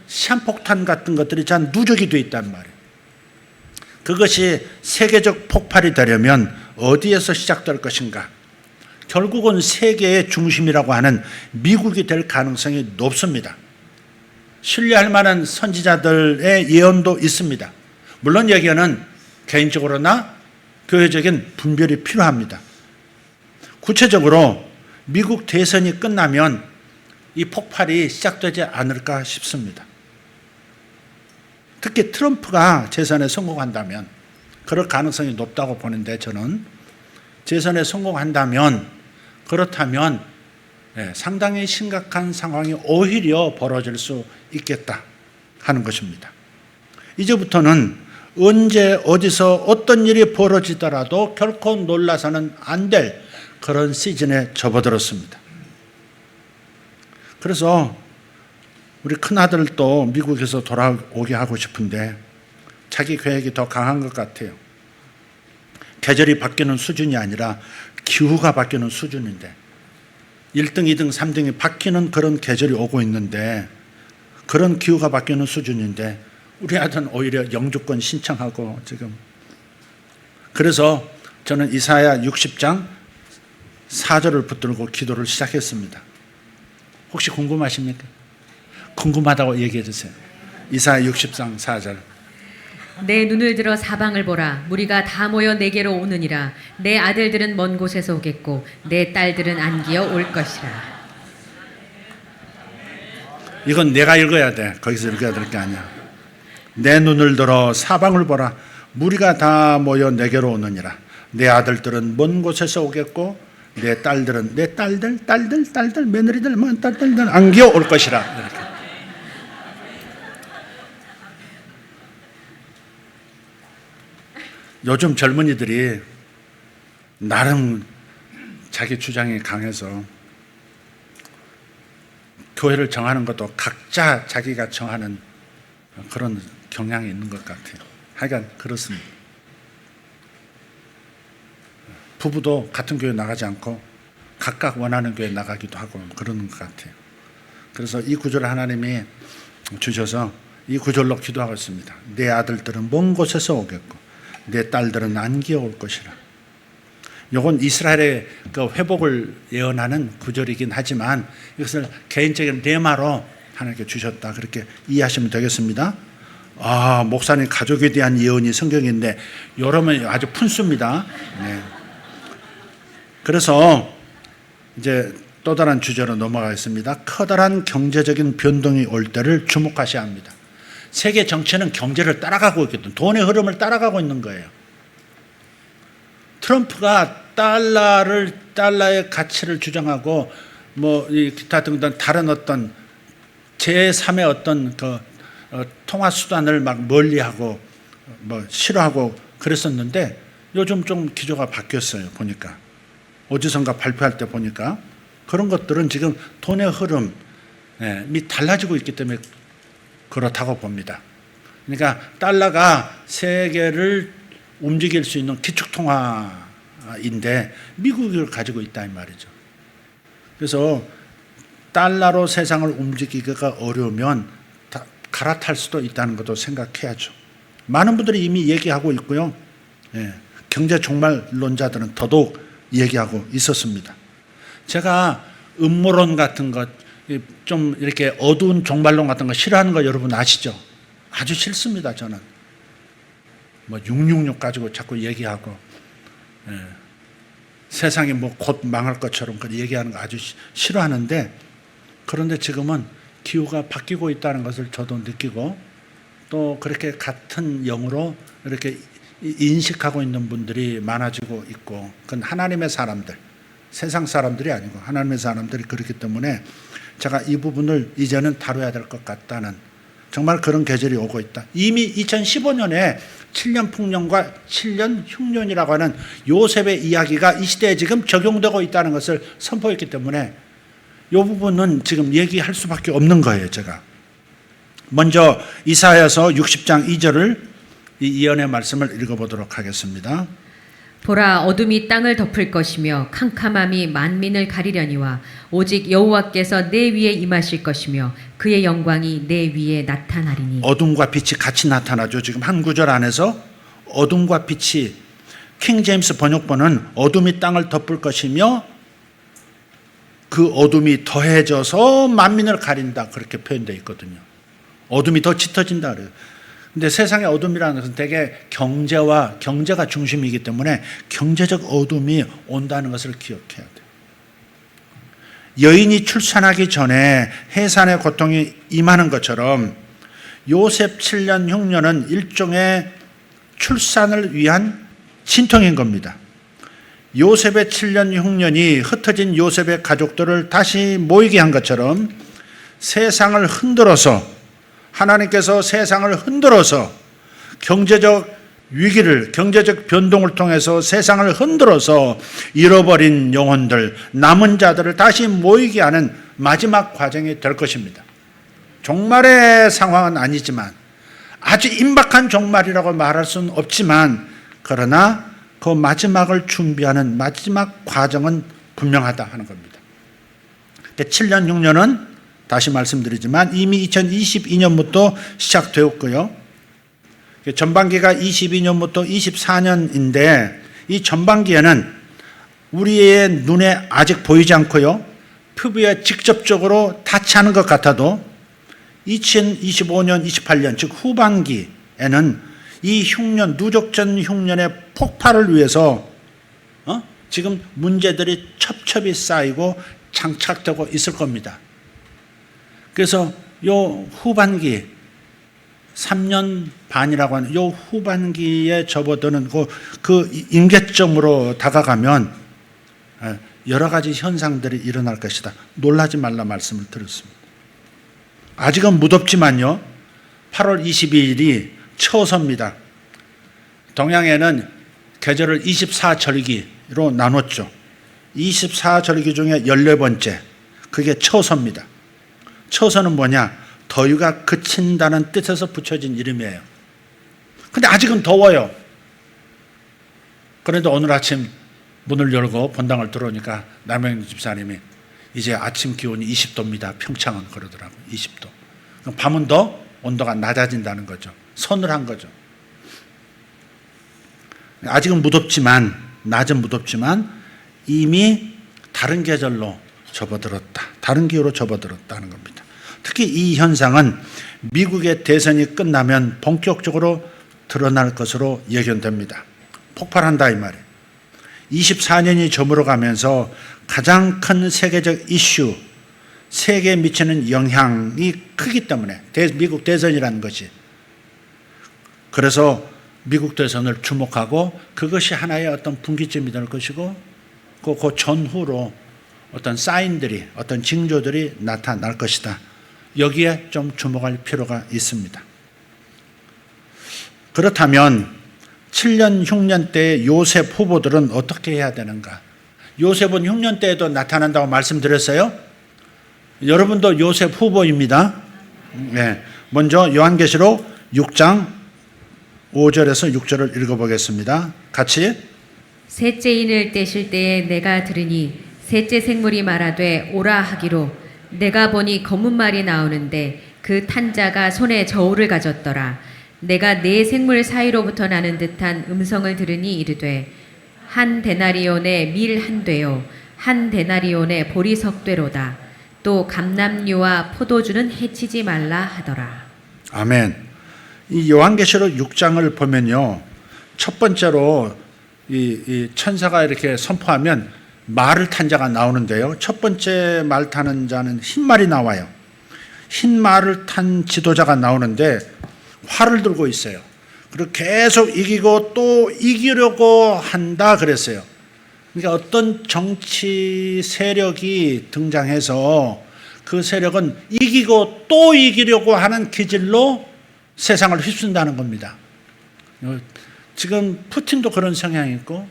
시한폭탄 같은 것들이 잘 누적이 되어 있단 말이에요. 그것이 세계적 폭발이 되려면 어디에서 시작될 것인가? 결국은 세계의 중심이라고 하는 미국이 될 가능성이 높습니다. 신뢰할 만한 선지자들의 예언도 있습니다. 물론 여기에는 개인적으로나 교회적인 분별이 필요합니다. 구체적으로 미국 대선이 끝나면 이 폭발이 시작되지 않을까 싶습니다. 특히 트럼프가 재선에 성공한다면, 그럴 가능성이 높다고 보는데, 저는 재선에 성공한다면, 그렇다면 상당히 심각한 상황이 오히려 벌어질 수 있겠다 하는 것입니다. 이제부터는 언제 어디서 어떤 일이 벌어지더라도 결코 놀라서는 안 될 그런 시즌에 접어들었습니다. 그래서 우리 큰아들도 미국에서 돌아오게 하고 싶은데 자기 계획이 더 강한 것 같아요. 계절이 바뀌는 수준이 아니라 기후가 바뀌는 수준인데, 1등, 2등, 3등이 바뀌는 그런 계절이 오고 있는데, 그런 기후가 바뀌는 수준인데 우리 아들은 오히려 영주권 신청하고 지금. 그래서 저는 이사야 60장 4절을 붙들고 기도를 시작했습니다. 혹시 궁금하십니까? 궁금하다고 얘기해 주세요. 이사야 60장 4절. 내 눈을 들어 사방을 보라. 무리가 다 모여 내게로 오느니라. 내 아들들은 먼 곳에서 오겠고 내 딸들은 안기어 올 것이라. 이건 내가 읽어야 돼. 거기서 읽어야 될 게 아니야. 내 눈을 들어 사방을 보라. 무리가 다 모여 내게로 오느니라. 내 아들들은 먼 곳에서 오겠고 내 딸들은 내 딸들 며느리들 먼 딸들 안기어 올 것이라. 이렇게. 요즘 젊은이들이 나름 자기 주장이 강해서 교회를 정하는 것도 각자 자기가 정하는 그런 경향이 있는 것 같아요. 하여간 그렇습니다. 부부도 같은 교회 나가지 않고 각각 원하는 교회 나가기도 하고 그러는 것 같아요. 그래서 이 구절을 하나님이 주셔서 이 구절로 기도하고 있습니다. 내 아들들은 먼 곳에서 오겠고 내 딸들은 안기어 올 것이라. 이건 이스라엘의 그 회복을 예언하는 구절이긴 하지만 이것을 개인적인 레마로 하나님께 주셨다. 그렇게 이해하시면 되겠습니다. 목사님 가족에 대한 예언이 성경인데 여러분 아주 푼수입니다. 네. 그래서 이제 또 다른 주제로 넘어가겠습니다. 커다란 경제적인 변동이 올 때를 주목하셔야 합니다. 세계 정치는 경제를 따라가고 있거든. 돈의 흐름을 따라가고 있는 거예요. 트럼프가 달러의 가치를 주장하고 기타 등등 다른 어떤 제3의 어떤 통화 수단을 막 멀리하고 싫어하고 그랬었는데 요즘 좀 기조가 바뀌었어요. 보니까 어디선가 발표할 때 보니까 그런 것들은 지금 돈의 흐름이 달라지고 있기 때문에 그렇다고 봅니다. 그러니까 달러가 세계를 움직일 수 있는 기축통화인데 미국을 가지고 있다 이 말이죠. 그래서 달러로 세상을 움직이기가 어려우면 갈아탈 수도 있다는 것도 생각해야죠. 많은 분들이 이미 얘기하고 있고요. 경제 종말론자들은 더더욱 얘기하고 있었습니다. 제가 음모론 같은 것, 좀 이렇게 어두운 종말론 같은 거 싫어하는 거 여러분 아시죠? 아주 싫습니다. 저는 666 가지고 자꾸 얘기하고 세상이 곧 망할 것처럼 얘기하는 거 아주 싫어하는데, 그런데 지금은 기후가 바뀌고 있다는 것을 저도 느끼고 또 그렇게 같은 영으로 이렇게 인식하고 있는 분들이 많아지고 있고, 그건 하나님의 사람들, 세상 사람들이 아니고 하나님의 사람들이 그렇기 때문에 제가 이 부분을 이제는 다뤄야 될 것 같다는 정말 그런 계절이 오고 있다. 이미 2015년에 7년 풍년과 7년 흉년이라고 하는 요셉의 이야기가 이 시대에 지금 적용되고 있다는 것을 선포했기 때문에 이 부분은 지금 얘기할 수밖에 없는 거예요. 제가 먼저 이사야서 60장 2절을 이 예언의 말씀을 읽어보도록 하겠습니다. 보라, 어둠이 땅을 덮을 것이며 캄캄함이 만민을 가리려니와 오직 여호와께서 내 위에 임하실 것이며 그의 영광이 내 위에 나타나리니. 어둠과 빛이 같이 나타나죠. 지금 한 구절 안에서 어둠과 빛이, 킹 제임스 번역본은 어둠이 땅을 덮을 것이며 그 어둠이 더해져서 만민을 가린다, 그렇게 표현되어 있거든요. 어둠이 더 짙어진다 그래요. 근데 세상의 어둠이라는 것은 대개 경제가 중심이기 때문에 경제적 어둠이 온다는 것을 기억해야 돼요. 여인이 출산하기 전에 해산의 고통이 임하는 것처럼 요셉 7년 흉년은 일종의 출산을 위한 진통인 겁니다. 요셉의 7년 흉년이 흩어진 요셉의 가족들을 다시 모이게 한 것처럼 세상을 흔들어서, 하나님께서 세상을 흔들어서 경제적 위기를, 경제적 변동을 통해서 세상을 흔들어서 잃어버린 영혼들, 남은 자들을 다시 모이게 하는 마지막 과정이 될 것입니다. 종말의 상황은 아니지만, 아주 임박한 종말이라고 말할 수는 없지만, 그러나 그 마지막을 준비하는 마지막 과정은 분명하다 하는 겁니다. 7년 6년은 다시 말씀드리지만 이미 2022년부터 시작되었고요. 전반기가 22년부터 24년인데 이 전반기에는 우리의 눈에 아직 보이지 않고요, 피부에 직접적으로 닿지 것 같아도 2025년, 28년, 즉 후반기에는 이 흉년, 누적전 흉년의 폭발을 위해서 지금 문제들이 첩첩이 쌓이고 장착되고 있을 겁니다. 그래서 요 후반기 3년 반이라고 하는 요 후반기에 접어드는 그 임계점으로 다가가면 여러 가지 현상들이 일어날 것이다. 놀라지 말라 말씀을 드렸습니다. 아직은 무덥지만요, 8월 22일이 처서입니다. 동양에는 계절을 24절기로 나눴죠. 24절기 중에 14번째, 그게 처서입니다. 처서는 뭐냐? 더위가 그친다는 뜻에서 붙여진 이름이에요. 근데 아직은 더워요. 그런데 오늘 아침 문을 열고 본당을 들어오니까 남영 집사님이 이제 아침 기온이 20도입니다. 평창은 그러더라고요. 20도. 밤은 더 온도가 낮아진다는 거죠. 서늘한 거죠. 아직은 무덥지만, 낮은 무덥지만 이미 다른 계절로 접어들었다. 다른 기후로 접어들었다는 겁니다. 특히 이 현상은 미국의 대선이 끝나면 본격적으로 드러날 것으로 예견됩니다. 폭발한다 이 말이에요. 24년이 저물어가면서 가장 큰 세계적 이슈, 세계에 미치는 영향이 크기 때문에 미국 대선이라는 것이, 그래서 미국 대선을 주목하고 그것이 하나의 어떤 분기점이 될 것이고 그 전후로 어떤 사인들이, 어떤 징조들이 나타날 것이다. 여기에 좀 주목할 필요가 있습니다. 그렇다면 7년 흉년 때의 요셉 후보들은 어떻게 해야 되는가? 요셉은 흉년 때에도 나타난다고 말씀드렸어요. 여러분도 요셉 후보입니다. 네. 먼저 요한계시록 6장 5절에서 6절을 읽어보겠습니다. 같이. 셋째 인을 떼실 때에 내가 들으니 셋째 생물이 말하되 오라 하기로, 내가 보니 검은 말이 나오는데 그 탄 자가 손에 저울을 가졌더라. 내가 네 생물 사이로부터 나는 듯한 음성을 들으니 이르되, 한 데나리온에 밀 한 되요 한 데나리온에 보리 석 되로다. 또 감람류와 포도주는 해치지 말라 하더라. 아멘. 이 요한계시록 6장을 보면요, 첫 번째로 이 천사가 이렇게 선포하면 말을 탄 자가 나오는데요, 첫 번째 말 타는 자는 흰 말이 나와요. 흰 말을 탄 지도자가 나오는데 활을 들고 있어요. 그리고 계속 이기고 또 이기려고 한다 그랬어요. 그러니까 어떤 정치 세력이 등장해서 그 세력은 이기고 또 이기려고 하는 기질로 세상을 휩쓴다는 겁니다. 지금 푸틴도 그런 성향이 있고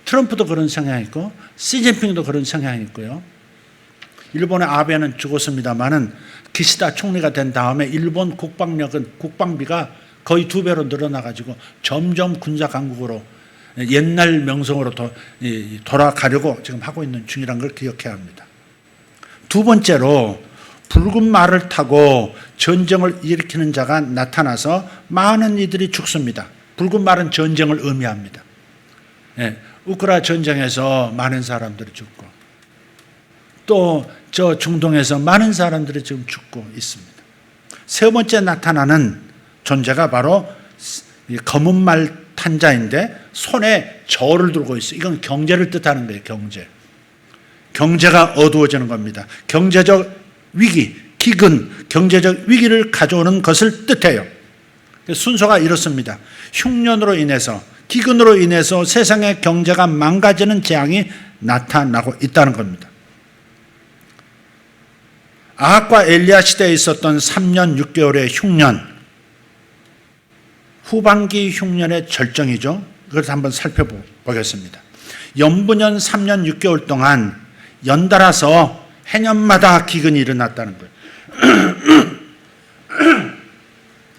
트럼프도 그런 성향이 있고 시진핑도 그런 성향이 있고요. 일본의 아베는 죽었습니다마는 기시다 총리가 된 다음에 일본 국방비가 거의 2배로 늘어나가지고 점점 군사 강국으로 옛날 명성으로 돌아가려고 지금 하고 있는 중이라는 걸 기억해야 합니다. 두 번째로 붉은 말을 타고 전쟁을 일으키는 자가 나타나서 많은 이들이 죽습니다. 붉은 말은 전쟁을 의미합니다. 우크라 전쟁에서 많은 사람들이 죽고 또 저 중동에서 많은 사람들이 지금 죽고 있습니다. 세 번째 나타나는 존재가 바로 검은 말 탄 자인데 손에 저울을 들고 있어요. 이건 경제를 뜻하는 거예요. 경제가 어두워지는 겁니다. 경제적 위기, 기근, 경제적 위기를 가져오는 것을 뜻해요. 순서가 이렇습니다. 흉년으로 인해서, 기근으로 인해서 세상의 경제가 망가지는 재앙이 나타나고 있다는 겁니다. 아합과 엘리야 시대에 있었던 3년 6개월의 흉년, 후반기 흉년의 절정이죠. 그래서 한번 살펴보겠습니다. 연분년 3년 6개월 동안 연달아서 해년마다 기근이 일어났다는 거예요.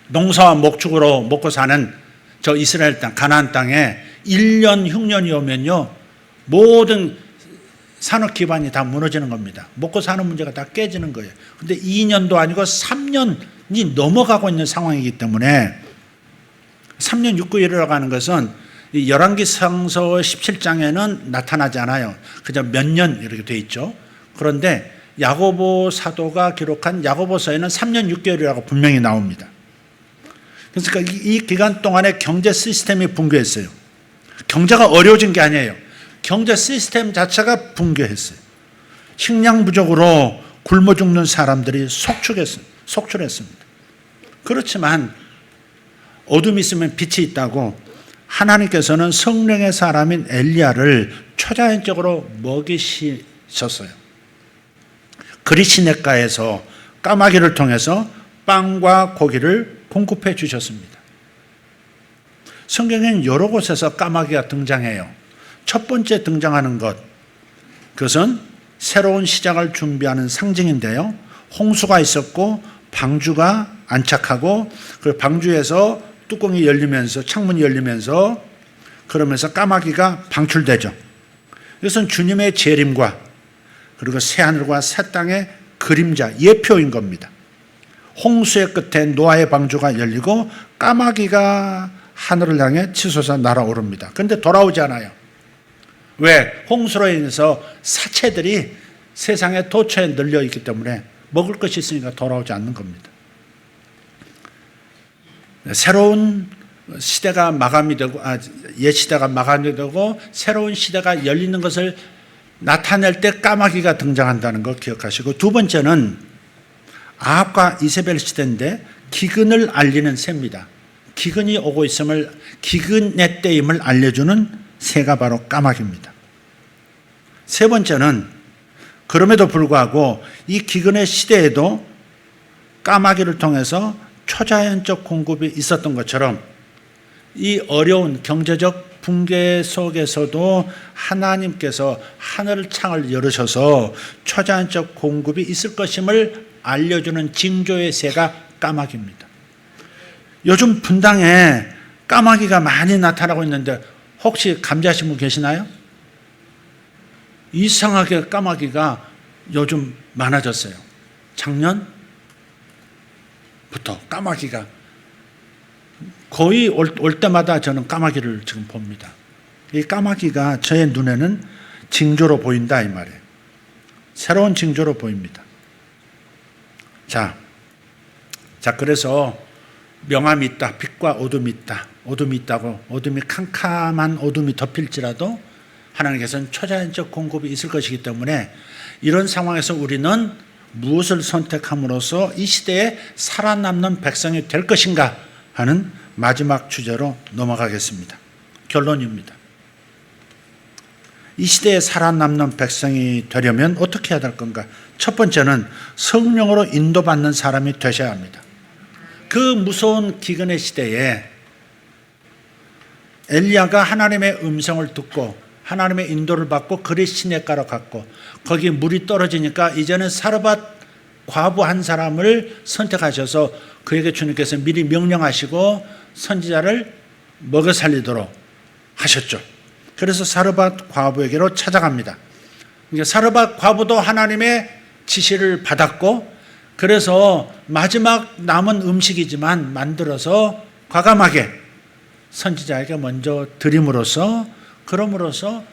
농사와 목축으로 먹고 사는 저 이스라엘 땅, 가나안 땅에 1년 흉년이 오면요, 모든 산업 기반이 다 무너지는 겁니다. 먹고 사는 문제가 다 깨지는 거예요. 근데 2년도 아니고 3년이 넘어가고 있는 상황이기 때문에 3년 6개월이라고 하는 것은 이 열왕기상서 17장에는 나타나지 않아요. 그냥 몇 년 이렇게 돼 있죠. 그런데 야고보 사도가 기록한 야고보서에는 3년 6개월이라고 분명히 나옵니다. 그러니까 이 기간 동안에 경제 시스템이 붕괴했어요. 경제가 어려워진 게 아니에요. 경제 시스템 자체가 붕괴했어요. 식량 부족으로 굶어 죽는 사람들이 속출했습니다. 그렇지만 어둠이 있으면 빛이 있다고 하나님께서는 성령의 사람인 엘리야를 초자연적으로 먹이셨어요. 그리시네가에서 까마귀를 통해서 빵과 고기를 공급해 주셨습니다. 성경에는 여러 곳에서 까마귀가 등장해요. 첫 번째 등장하는 것, 그것은 새로운 시작을 준비하는 상징인데요. 홍수가 있었고 방주가 안착하고 그 방주에서 뚜껑이 열리면서 창문이 열리면서 그러면서 까마귀가 방출되죠. 이것은 주님의 재림과 그리고 새하늘과 새 땅의 그림자, 예표인 겁니다. 홍수의 끝에 노아의 방주가 열리고 까마귀가 하늘을 향해 치솟아 날아오릅니다. 그런데 돌아오지 않아요. 왜? 홍수로 인해서 사체들이 세상의 도처에 널려 있기 때문에 먹을 것이 있으니까 돌아오지 않는 겁니다. 새로운 시대가 마감이 되고 옛 시대가 마감이 되고 새로운 시대가 열리는 것을 나타낼 때 까마귀가 등장한다는 거 기억하시고, 두 번째는 아합과 이세벨 시대인데 기근을 알리는 새입니다. 기근이 오고 있음을, 기근의 때임을 알려주는 새가 바로 까마귀입니다. 세 번째는 그럼에도 불구하고 이 기근의 시대에도 까마귀를 통해서 초자연적 공급이 있었던 것처럼 이 어려운 경제적 붕괴 속에서도 하나님께서 하늘 창을 열으셔서 초자연적 공급이 있을 것임을 알려주는 징조의 새가 까마귀입니다. 요즘 분당에 까마귀가 많이 나타나고 있는데 혹시 감지하신 분 계시나요? 이상하게 까마귀가 요즘 많아졌어요. 작년부터 까마귀가 거의 올 때마다 저는 까마귀를 지금 봅니다. 이 까마귀가 저의 눈에는 징조로 보인다 이 말이에요. 새로운 징조로 보입니다. 자, 그래서 명암이 있다, 빛과 어둠이 있다, 어둠이 있다고, 어둠이 캄캄한 어둠이 덮일지라도 하나님께서는 초자연적 공급이 있을 것이기 때문에 이런 상황에서 우리는 무엇을 선택함으로써 이 시대에 살아남는 백성이 될 것인가 하는 마지막 주제로 넘어가겠습니다. 결론입니다. 이 시대에 살아남는 백성이 되려면 어떻게 해야 될 건가? 첫 번째는 성령으로 인도받는 사람이 되셔야 합니다. 그 무서운 기근의 시대에 엘리야가 하나님의 음성을 듣고 하나님의 인도를 받고 그리시네가로 갔고 거기 물이 떨어지니까 이제는 사르밧 과부 한 사람을 선택하셔서 그에게 주님께서 미리 명령하시고 선지자를 먹여 살리도록 하셨죠. 그래서 사르밧 과부에게로 찾아갑니다. 사르밧 과부도 하나님의 지시를 받았고 그래서 마지막 남은 음식이지만 만들어서 과감하게 선지자에게 먼저 드림으로써 그럼으로써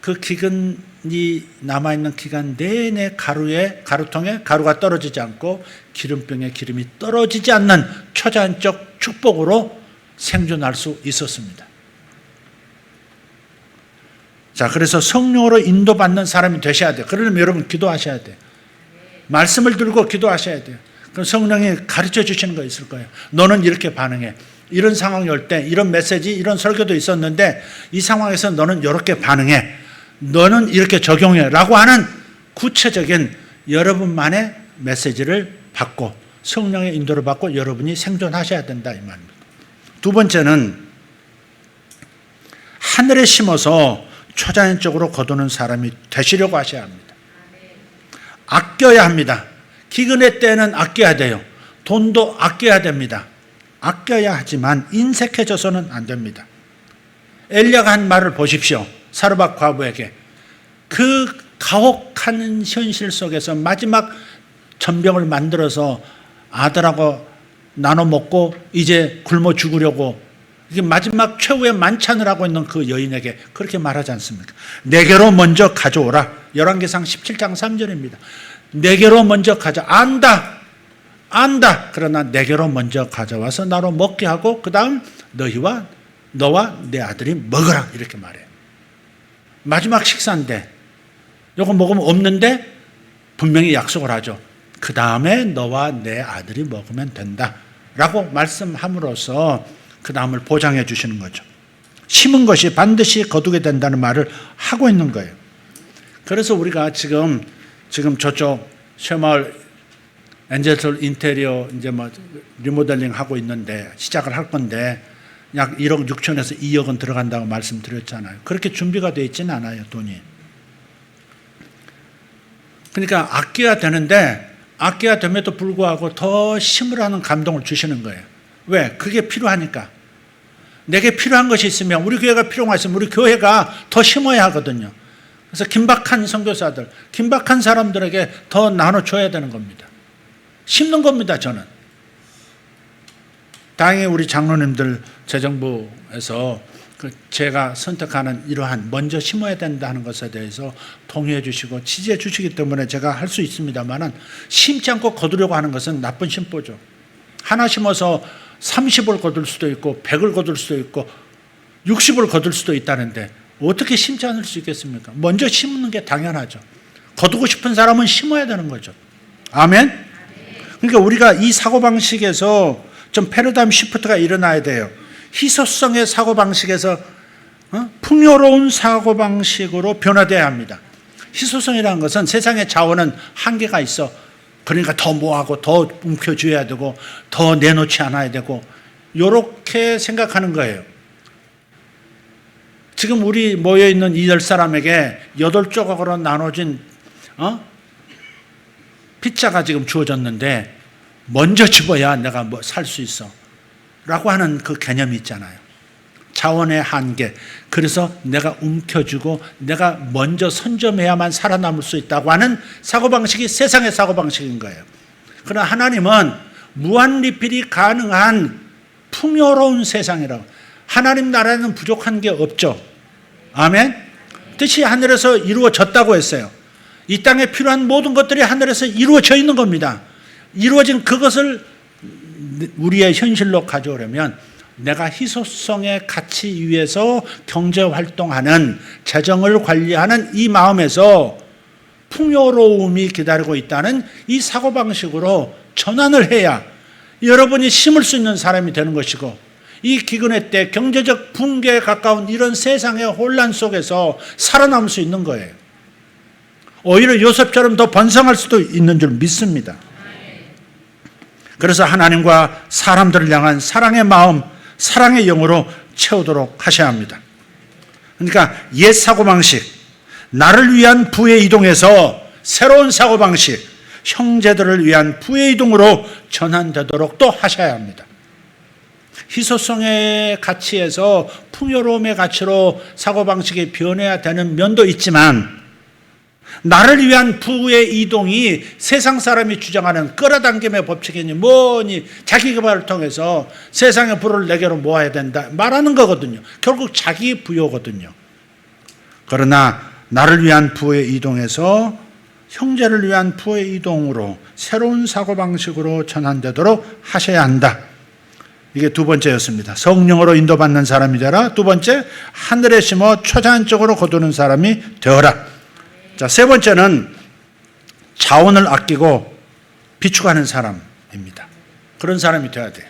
그 기근이 남아있는 기간 내내 가루통에 가루가 떨어지지 않고 기름병에 기름이 떨어지지 않는 초자연적 축복으로 생존할 수 있었습니다. 자, 그래서 성령으로 인도받는 사람이 되셔야 돼요. 그러려면 여러분 기도하셔야 돼요. 말씀을 들고 기도하셔야 돼요. 그럼 성령이 가르쳐 주시는 거 있을 거예요. 너는 이렇게 반응해. 이런 상황이 올 때 이런 메시지, 이런 설교도 있었는데 이 상황에서 너는 이렇게 반응해. 너는 이렇게 적용해. 라고 하는 구체적인 여러분만의 메시지를 받고 성령의 인도를 받고 여러분이 생존하셔야 된다 이 말입니다. 두 번째는 하늘에 심어서 초자연적으로 거두는 사람이 되시려고 하셔야 합니다. 아껴야 합니다. 기근의 때는 아껴야 돼요. 돈도 아껴야 됩니다. 아껴야 하지만 인색해져서는 안 됩니다. 엘리야가 한 말을 보십시오. 사르밧 과부에게. 그 가혹한 현실 속에서 마지막 전병을 만들어서 아들하고 나눠 먹고 이제 굶어 죽으려고 이게 마지막 최후의 만찬을 하고 있는 그 여인에게 그렇게 말하지 않습니까? 내게로 먼저 가져오라. 열왕기상 17장 3절입니다. 내게로 먼저 안다. 그러나 내게로 먼저 가져와서 나로 먹게 하고 그 다음 너와 내 아들이 먹으라. 이렇게 말해요. 마지막 식사인데 요거 먹으면 없는데 분명히 약속을 하죠. 그 다음에 너와 내 아들이 먹으면 된다. 라고 말씀함으로써 그 다음을 보장해 주시는 거죠. 심은 것이 반드시 거두게 된다는 말을 하고 있는 거예요. 그래서 우리가 지금 저쪽 쇠마을 엔젤솔 인테리어 이제 뭐 리모델링 하고 있는데 시작을 할 건데 약 1억 6천에서 2억은 들어간다고 말씀드렸잖아요. 그렇게 준비가 되어 있지는 않아요, 돈이. 그러니까 아껴야 되는데 아껴야 됨에도 불구하고 더 심으라는 감동을 주시는 거예요. 왜? 그게 필요하니까. 내게 필요한 것이 있으면 우리 교회가 필요가 있으면 우리 교회가 더 심어야 하거든요. 그래서 긴박한 선교사들, 긴박한 사람들에게 더 나눠줘야 되는 겁니다. 심는 겁니다, 저는. 다행히 우리 장로님들 재정부에서 제가 선택하는 이러한 먼저 심어야 된다는 것에 대해서 동의해 주시고 지지해 주시기 때문에 제가 할 수 있습니다만 심지 않고 거두려고 하는 것은 나쁜 심보죠. 하나 심어서 30을 거둘 수도 있고 100을 거둘 수도 있고 60을 거둘 수도 있다는데 어떻게 심지 않을 수 있겠습니까? 먼저 심는 게 당연하죠. 거두고 싶은 사람은 심어야 되는 거죠. 아멘? 그러니까 우리가 이 사고방식에서 좀 패러다임 시프트가 일어나야 돼요. 희소성의 사고방식에서 풍요로운 사고방식으로 변화되어야 합니다. 희소성이라는 것은 세상의 자원은 한계가 있어. 그러니까 더 모아고 더 움켜쥐어야 되고 더 내놓지 않아야 되고 이렇게 생각하는 거예요. 지금 우리 모여있는 이 10사람에게 8조각으로 나눠진 피자가 지금 주어졌는데 먼저 집어야 내가 뭐 살 수 있어 라고 하는 그 개념이 있잖아요. 자원의 한계. 그래서 내가 움켜쥐고 내가 먼저 선점해야만 살아남을 수 있다고 하는 사고방식이 세상의 사고방식인 거예요. 그러나 하나님은 무한리필이 가능한 풍요로운 세상이라고. 하나님 나라에는 부족한 게 없죠. 아멘? 뜻이 하늘에서 이루어졌다고 했어요. 이 땅에 필요한 모든 것들이 하늘에서 이루어져 있는 겁니다. 이루어진 그것을 우리의 현실로 가져오려면 내가 희소성의 가치 위에서 경제활동하는 재정을 관리하는 이 마음에서 풍요로움이 기다리고 있다는 이 사고방식으로 전환을 해야 여러분이 심을 수 있는 사람이 되는 것이고 이 기근의 때 경제적 붕괴에 가까운 이런 세상의 혼란 속에서 살아남을 수 있는 거예요. 오히려 요셉처럼 더 번성할 수도 있는 줄 믿습니다. 그래서 하나님과 사람들을 향한 사랑의 마음, 사랑의 영으로 채우도록 하셔야 합니다. 그러니까 옛 사고방식, 나를 위한 부의 이동에서 새로운 사고방식, 형제들을 위한 부의 이동으로 전환되도록 또 하셔야 합니다. 희소성의 가치에서 풍요로움의 가치로 사고방식이 변해야 되는 면도 있지만 나를 위한 부의 이동이 세상 사람이 주장하는 끌어당김의 법칙이니 뭐니 자기 개발을 통해서 세상의 부를 내게로 모아야 된다 말하는 거거든요. 결국 자기 부여거든요. 그러나 나를 위한 부의 이동에서 형제를 위한 부의 이동으로 새로운 사고방식으로 전환되도록 하셔야 한다. 이게 두 번째였습니다. 성령으로 인도받는 사람이 되라. 두 번째, 하늘에 심어 초자연적으로 거두는 사람이 되어라. 자, 세 번째는 자원을 아끼고 비축하는 사람입니다. 그런 사람이 되어야 돼요.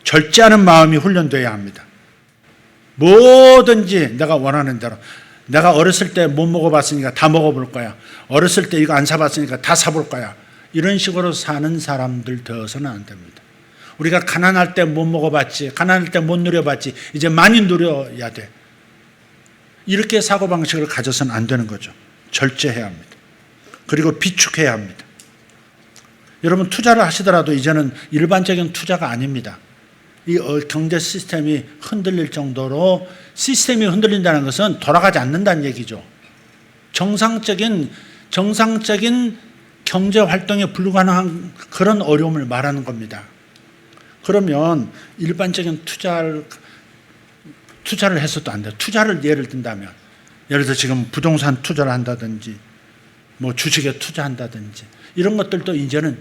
절제하는 마음이 훈련되어야 합니다. 뭐든지 내가 원하는 대로. 내가 어렸을 때 못 먹어봤으니까 다 먹어볼 거야. 어렸을 때 이거 안 사봤으니까 다 사볼 거야. 이런 식으로 사는 사람들 되어서는 안 됩니다. 우리가 가난할 때 못 먹어봤지, 가난할 때 못 누려봤지, 이제 많이 누려야 돼. 이렇게 사고방식을 가져서는 안 되는 거죠. 절제해야 합니다. 그리고 비축해야 합니다. 여러분 투자를 하시더라도 이제는 일반적인 투자가 아닙니다. 이 경제 시스템이 흔들릴 정도로 시스템이 흔들린다는 것은 돌아가지 않는다는 얘기죠. 정상적인 경제 활동에 불가능한 그런 어려움을 말하는 겁니다. 그러면 일반적인 투자를 투자를 해서도 안 돼요. 투자를 예를 든다면, 예를 들어 지금 부동산 투자를 한다든지 뭐 주식에 투자한다든지 이런 것들도 이제는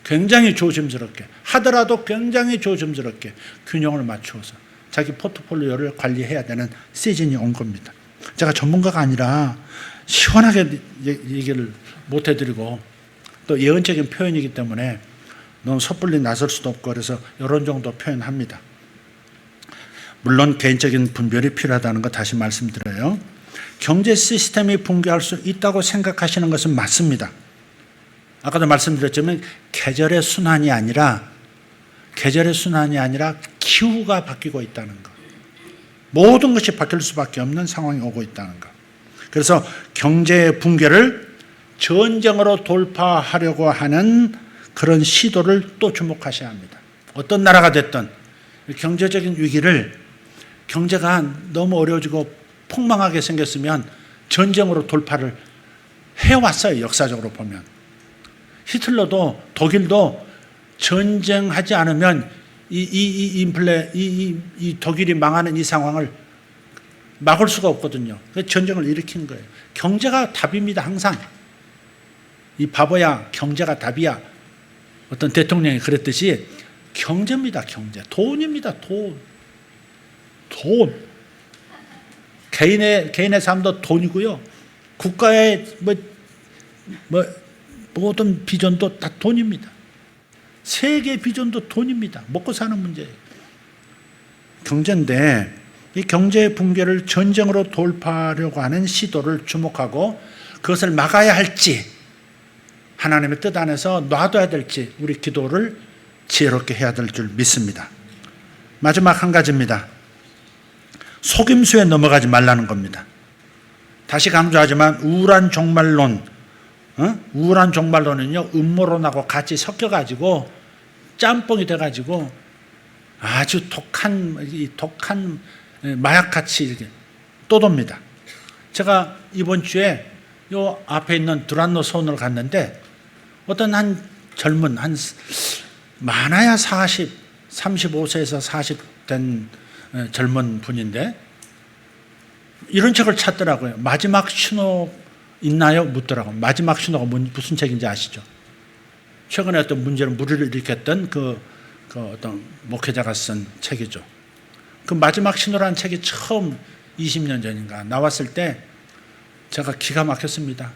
굉장히 조심스럽게 하더라도 굉장히 조심스럽게 균형을 맞추어서 자기 포트폴리오를 관리해야 되는 시즌이 온 겁니다. 제가 전문가가 아니라 시원하게 얘기를 못 해드리고 또 예언적인 표현이기 때문에 너무 섣불리 나설 수도 없고 그래서 이런 정도 표현합니다. 물론 개인적인 분별이 필요하다는 거 다시 말씀드려요. 경제 시스템이 붕괴할 수 있다고 생각하시는 것은 맞습니다. 아까도 말씀드렸지만 계절의 순환이 아니라 기후가 바뀌고 있다는 것. 모든 것이 바뀔 수밖에 없는 상황이 오고 있다는 것. 그래서 경제의 붕괴를 전쟁으로 돌파하려고 하는 그런 시도를 또 주목하셔야 합니다. 어떤 나라가 됐든 경제적인 위기를 경제가 너무 어려워지고 폭망하게 생겼으면 전쟁으로 돌파를 해왔어요. 역사적으로 보면. 히틀러도 독일도 전쟁하지 않으면 이 독일이 망하는 이 상황을 막을 수가 없거든요. 그래서 전쟁을 일으킨 거예요. 경제가 답입니다. 항상. 이 바보야 경제가 답이야. 어떤 대통령이 그랬듯이 경제입니다. 경제. 돈입니다. 돈. 개인의 삶도 돈이고요. 국가의 모든 비전도 다 돈입니다. 세계 비전도 돈입니다. 먹고 사는 문제예요. 경제인데 이 경제의 붕괴를 전쟁으로 돌파하려고 하는 시도를 주목하고 그것을 막아야 할지 하나님의 뜻 안에서 놔둬야 될지 우리 기도를 지혜롭게 해야 될 줄 믿습니다. 마지막 한 가지입니다. 속임수에 넘어가지 말라는 겁니다. 다시 강조하지만 우울한 종말론은요 음모론하고 같이 섞여가지고 짬뽕이 돼가지고 아주 독한 마약같이 이렇게 떠돕니다. 제가 이번 주에 요 앞에 있는 두란노 소원을 갔는데 어떤 한 젊은 많아야 35세에서 40 된 젊은 분인데 이런 책을 찾더라고요. 마지막 신호 있나요? 묻더라고요. 마지막 신호가 무슨 책인지 아시죠? 최근에 어떤 문제를 무리를 일으켰던 그 어떤 목회자가 쓴 책이죠. 그 마지막 신호라는 책이 처음 20년 전인가 나왔을 때 제가 기가 막혔습니다.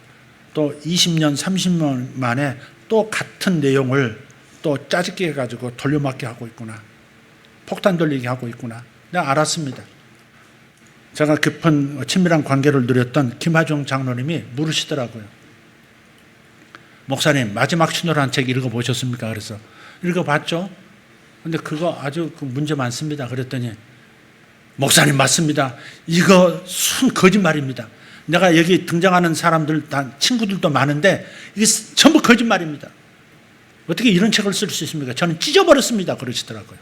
또 20년, 30년 만에 또 같은 내용을 또 짜집게 해가지고 돌려막기 하고 있구나. 폭탄 돌리기 하고 있구나. 내가 알았습니다. 제가 깊은 친밀한 관계를 누렸던 김하중 장로님이 물으시더라고요. 목사님, 마지막 신호라는 책 읽어보셨습니까? 그래서 읽어봤죠. 근데 그거 아주 문제 많습니다. 그랬더니 목사님 맞습니다. 이거 순 거짓말입니다. 내가 여기 등장하는 사람들 다 친구들도 많은데 이게 전부 거짓말입니다. 어떻게 이런 책을 쓸 수 있습니까? 저는 찢어버렸습니다. 그러시더라고요.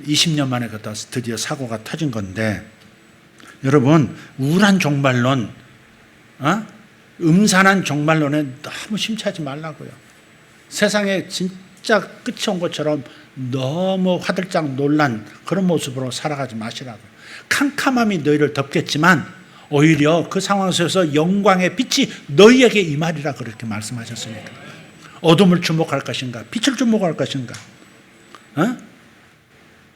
20년 만에 드디어 사고가 터진 건데 여러분 우울한 종말론 음산한 종말론에 너무 심취하지 말라고요. 세상에 진짜 끝이 온 것처럼 너무 화들짝 놀란 그런 모습으로 살아가지 마시라고요. 캄캄함이 너희를 덮겠지만 오히려 그 상황 속에서 영광의 빛이 너희에게 임하리라 그렇게 말씀하셨으니까 어둠을 주목할 것인가 빛을 주목할 것인가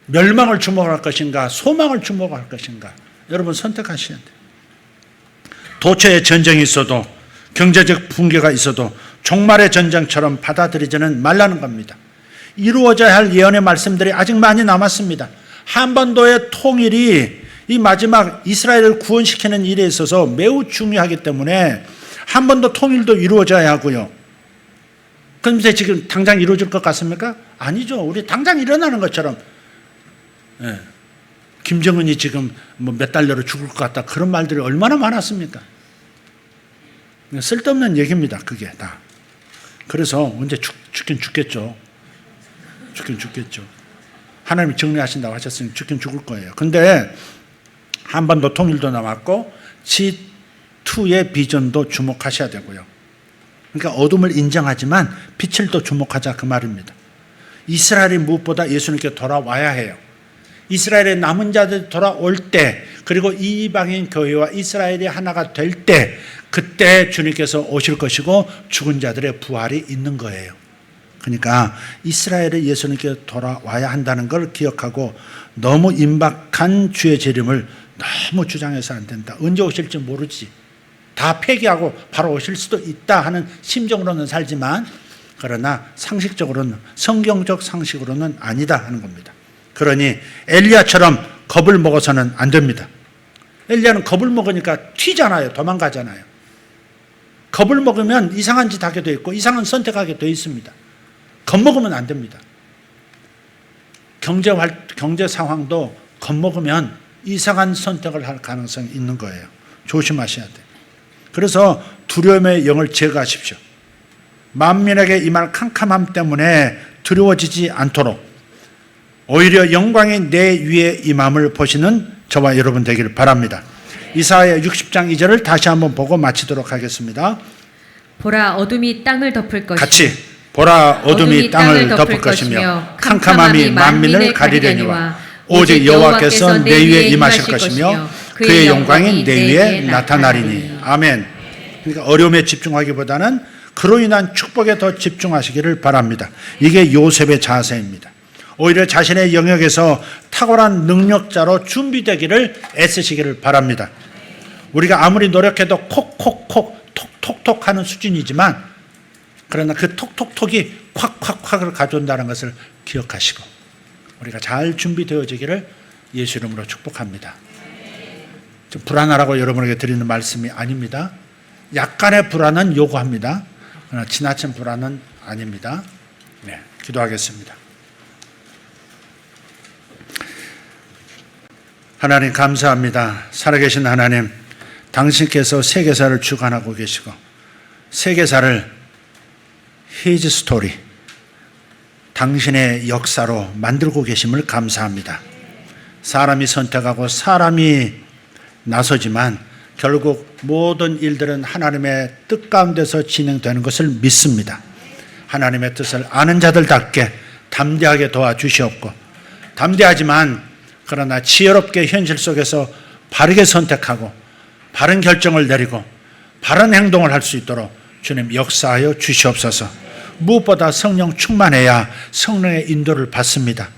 멸망을 주목할 것인가 소망을 주목할 것인가 여러분 선택하셔야 돼요. 도처에 전쟁이 있어도 경제적 붕괴가 있어도 종말의 전쟁처럼 받아들이지는 말라는 겁니다. 이루어져야 할 예언의 말씀들이 아직 많이 남았습니다. 한반도의 통일이 이 마지막 이스라엘을 구원시키는 일에 있어서 매우 중요하기 때문에 한반도 통일도 이루어져야 하고요. 그럼 이제 지금 당장 이루어질 것 같습니까? 아니죠. 우리 당장 일어나는 것처럼 김정은이 지금 뭐 몇 달 내로 죽을 것 같다 그런 말들이 얼마나 많았습니까? 쓸데없는 얘기입니다. 그게 다. 그래서 언제 죽긴 죽겠죠. 죽긴 죽겠죠. 하나님이 정리하신다고 하셨으니 죽긴 죽을 거예요. 근데 한반도 통일도 남았고 G2의 비전도 주목하셔야 되고요. 그러니까 어둠을 인정하지만 빛을 또 주목하자 그 말입니다. 이스라엘이 무엇보다 예수님께 돌아와야 해요. 이스라엘의 남은 자들이 돌아올 때, 그리고 이방인 교회와 이스라엘이 하나가 될 때, 그때 주님께서 오실 것이고 죽은 자들의 부활이 있는 거예요. 그러니까 이스라엘의 예수님께서 돌아와야 한다는 걸 기억하고 너무 임박한 주의 재림을 너무 주장해서 안 된다. 언제 오실지 모르지. 다 폐기하고 바로 오실 수도 있다 하는 심정으로는 살지만, 그러나 상식적으로는, 성경적 상식으로는 아니다 하는 겁니다. 그러니 엘리야처럼 겁을 먹어서는 안 됩니다. 엘리야는 겁을 먹으니까 튀잖아요. 도망가잖아요. 겁을 먹으면 이상한 짓 하게 돼 있고 이상한 선택하게 돼 있습니다. 겁먹으면 안 됩니다. 경제 상황도 겁먹으면 이상한 선택을 할 가능성이 있는 거예요. 조심하셔야 돼요. 그래서 두려움의 영을 제거하십시오. 만민에게 임할 캄캄함 때문에 두려워지지 않도록 오히려 영광이 내 위에 임함을 보시는 저와 여러분 되기를 바랍니다. 이사야 60장 2절을 다시 한번 보고 마치도록 하겠습니다. 보라 어둠이 땅을 덮을 것이며 같이 보라 어둠이 땅을 덮을 것이며 캄캄함이 만민을 가리려니와 오직 여호와께서 내 위에 임하실 것이며 그의 영광이 내 위에 나타나리니. 아멘. 그러니까 어려움에 집중하기보다는 그로 인한 축복에 더 집중하시기를 바랍니다. 이게 요셉의 자세입니다. 오히려 자신의 영역에서 탁월한 능력자로 준비되기를 애쓰시기를 바랍니다. 우리가 아무리 노력해도 콕콕콕 톡톡톡 하는 수준이지만, 그러나 그 톡톡톡이 콱콱콱을 가져온다는 것을 기억하시고 우리가 잘 준비되어지기를 예수 이름으로 축복합니다. 좀 불안하라고 여러분에게 드리는 말씀이 아닙니다. 약간의 불안은 요구합니다. 그러나 지나친 불안은 아닙니다. 네, 기도하겠습니다. 하나님 감사합니다. 살아계신 하나님, 당신께서 세계사를 주관하고 계시고 세계사를 His story, 당신의 역사로 만들고 계심을 감사합니다. 사람이 선택하고 사람이 나서지만 결국 모든 일들은 하나님의 뜻 가운데서 진행되는 것을 믿습니다. 하나님의 뜻을 아는 자들답게 담대하게 도와주시옵고, 담대하지만 그러나 지혜롭게 현실 속에서 바르게 선택하고 바른 결정을 내리고 바른 행동을 할 수 있도록 주님 역사하여 주시옵소서. 무엇보다 성령 충만해야 성령의 인도를 받습니다.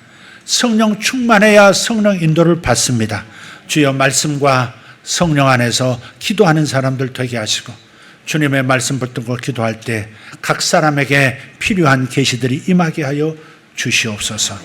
성령 충만해야 성령 인도를 받습니다. 주여 말씀과 성령 안에서 기도하는 사람들 되게 하시고, 주님의 말씀 붙들고 기도할 때 각 사람에게 필요한 계시들이 임하게 하여 주시옵소서.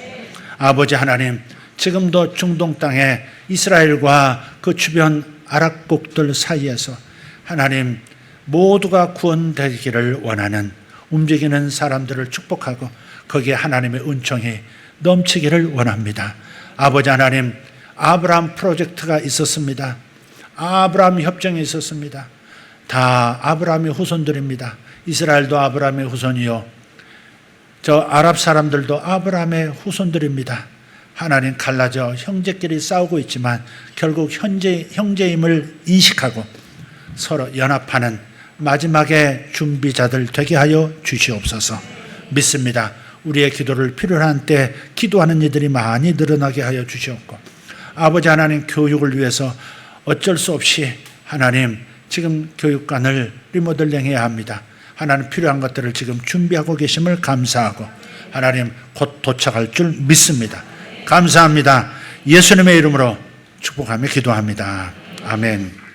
아버지 하나님, 지금도 중동 땅에 이스라엘과 그 주변 아랍국들 사이에서 하나님 모두가 구원되기를 원하는 움직이는 사람들을 축복하고 거기에 하나님의 은총이 넘치기를 원합니다. 아버지 하나님, 아브라함 프로젝트가 있었습니다. 아브라함 협정이 있었습니다. 다 아브라함의 후손들입니다. 이스라엘도 아브라함의 후손이요, 저 아랍 사람들도 아브라함의 후손들입니다. 하나님 갈라져 형제끼리 싸우고 있지만 결국 형제임을 인식하고 서로 연합하는 마지막에 준비자들 되게 하여 주시옵소서. 믿습니다. 우리의 기도를 필요로 한 때 기도하는 이들이 많이 늘어나게 하여 주시옵고, 아버지 하나님 교육을 위해서 어쩔 수 없이 하나님 지금 교육관을 리모델링해야 합니다. 하나님 필요한 것들을 지금 준비하고 계심을 감사하고 하나님 곧 도착할 줄 믿습니다. 감사합니다. 예수님의 이름으로 축복하며 기도합니다. 아멘.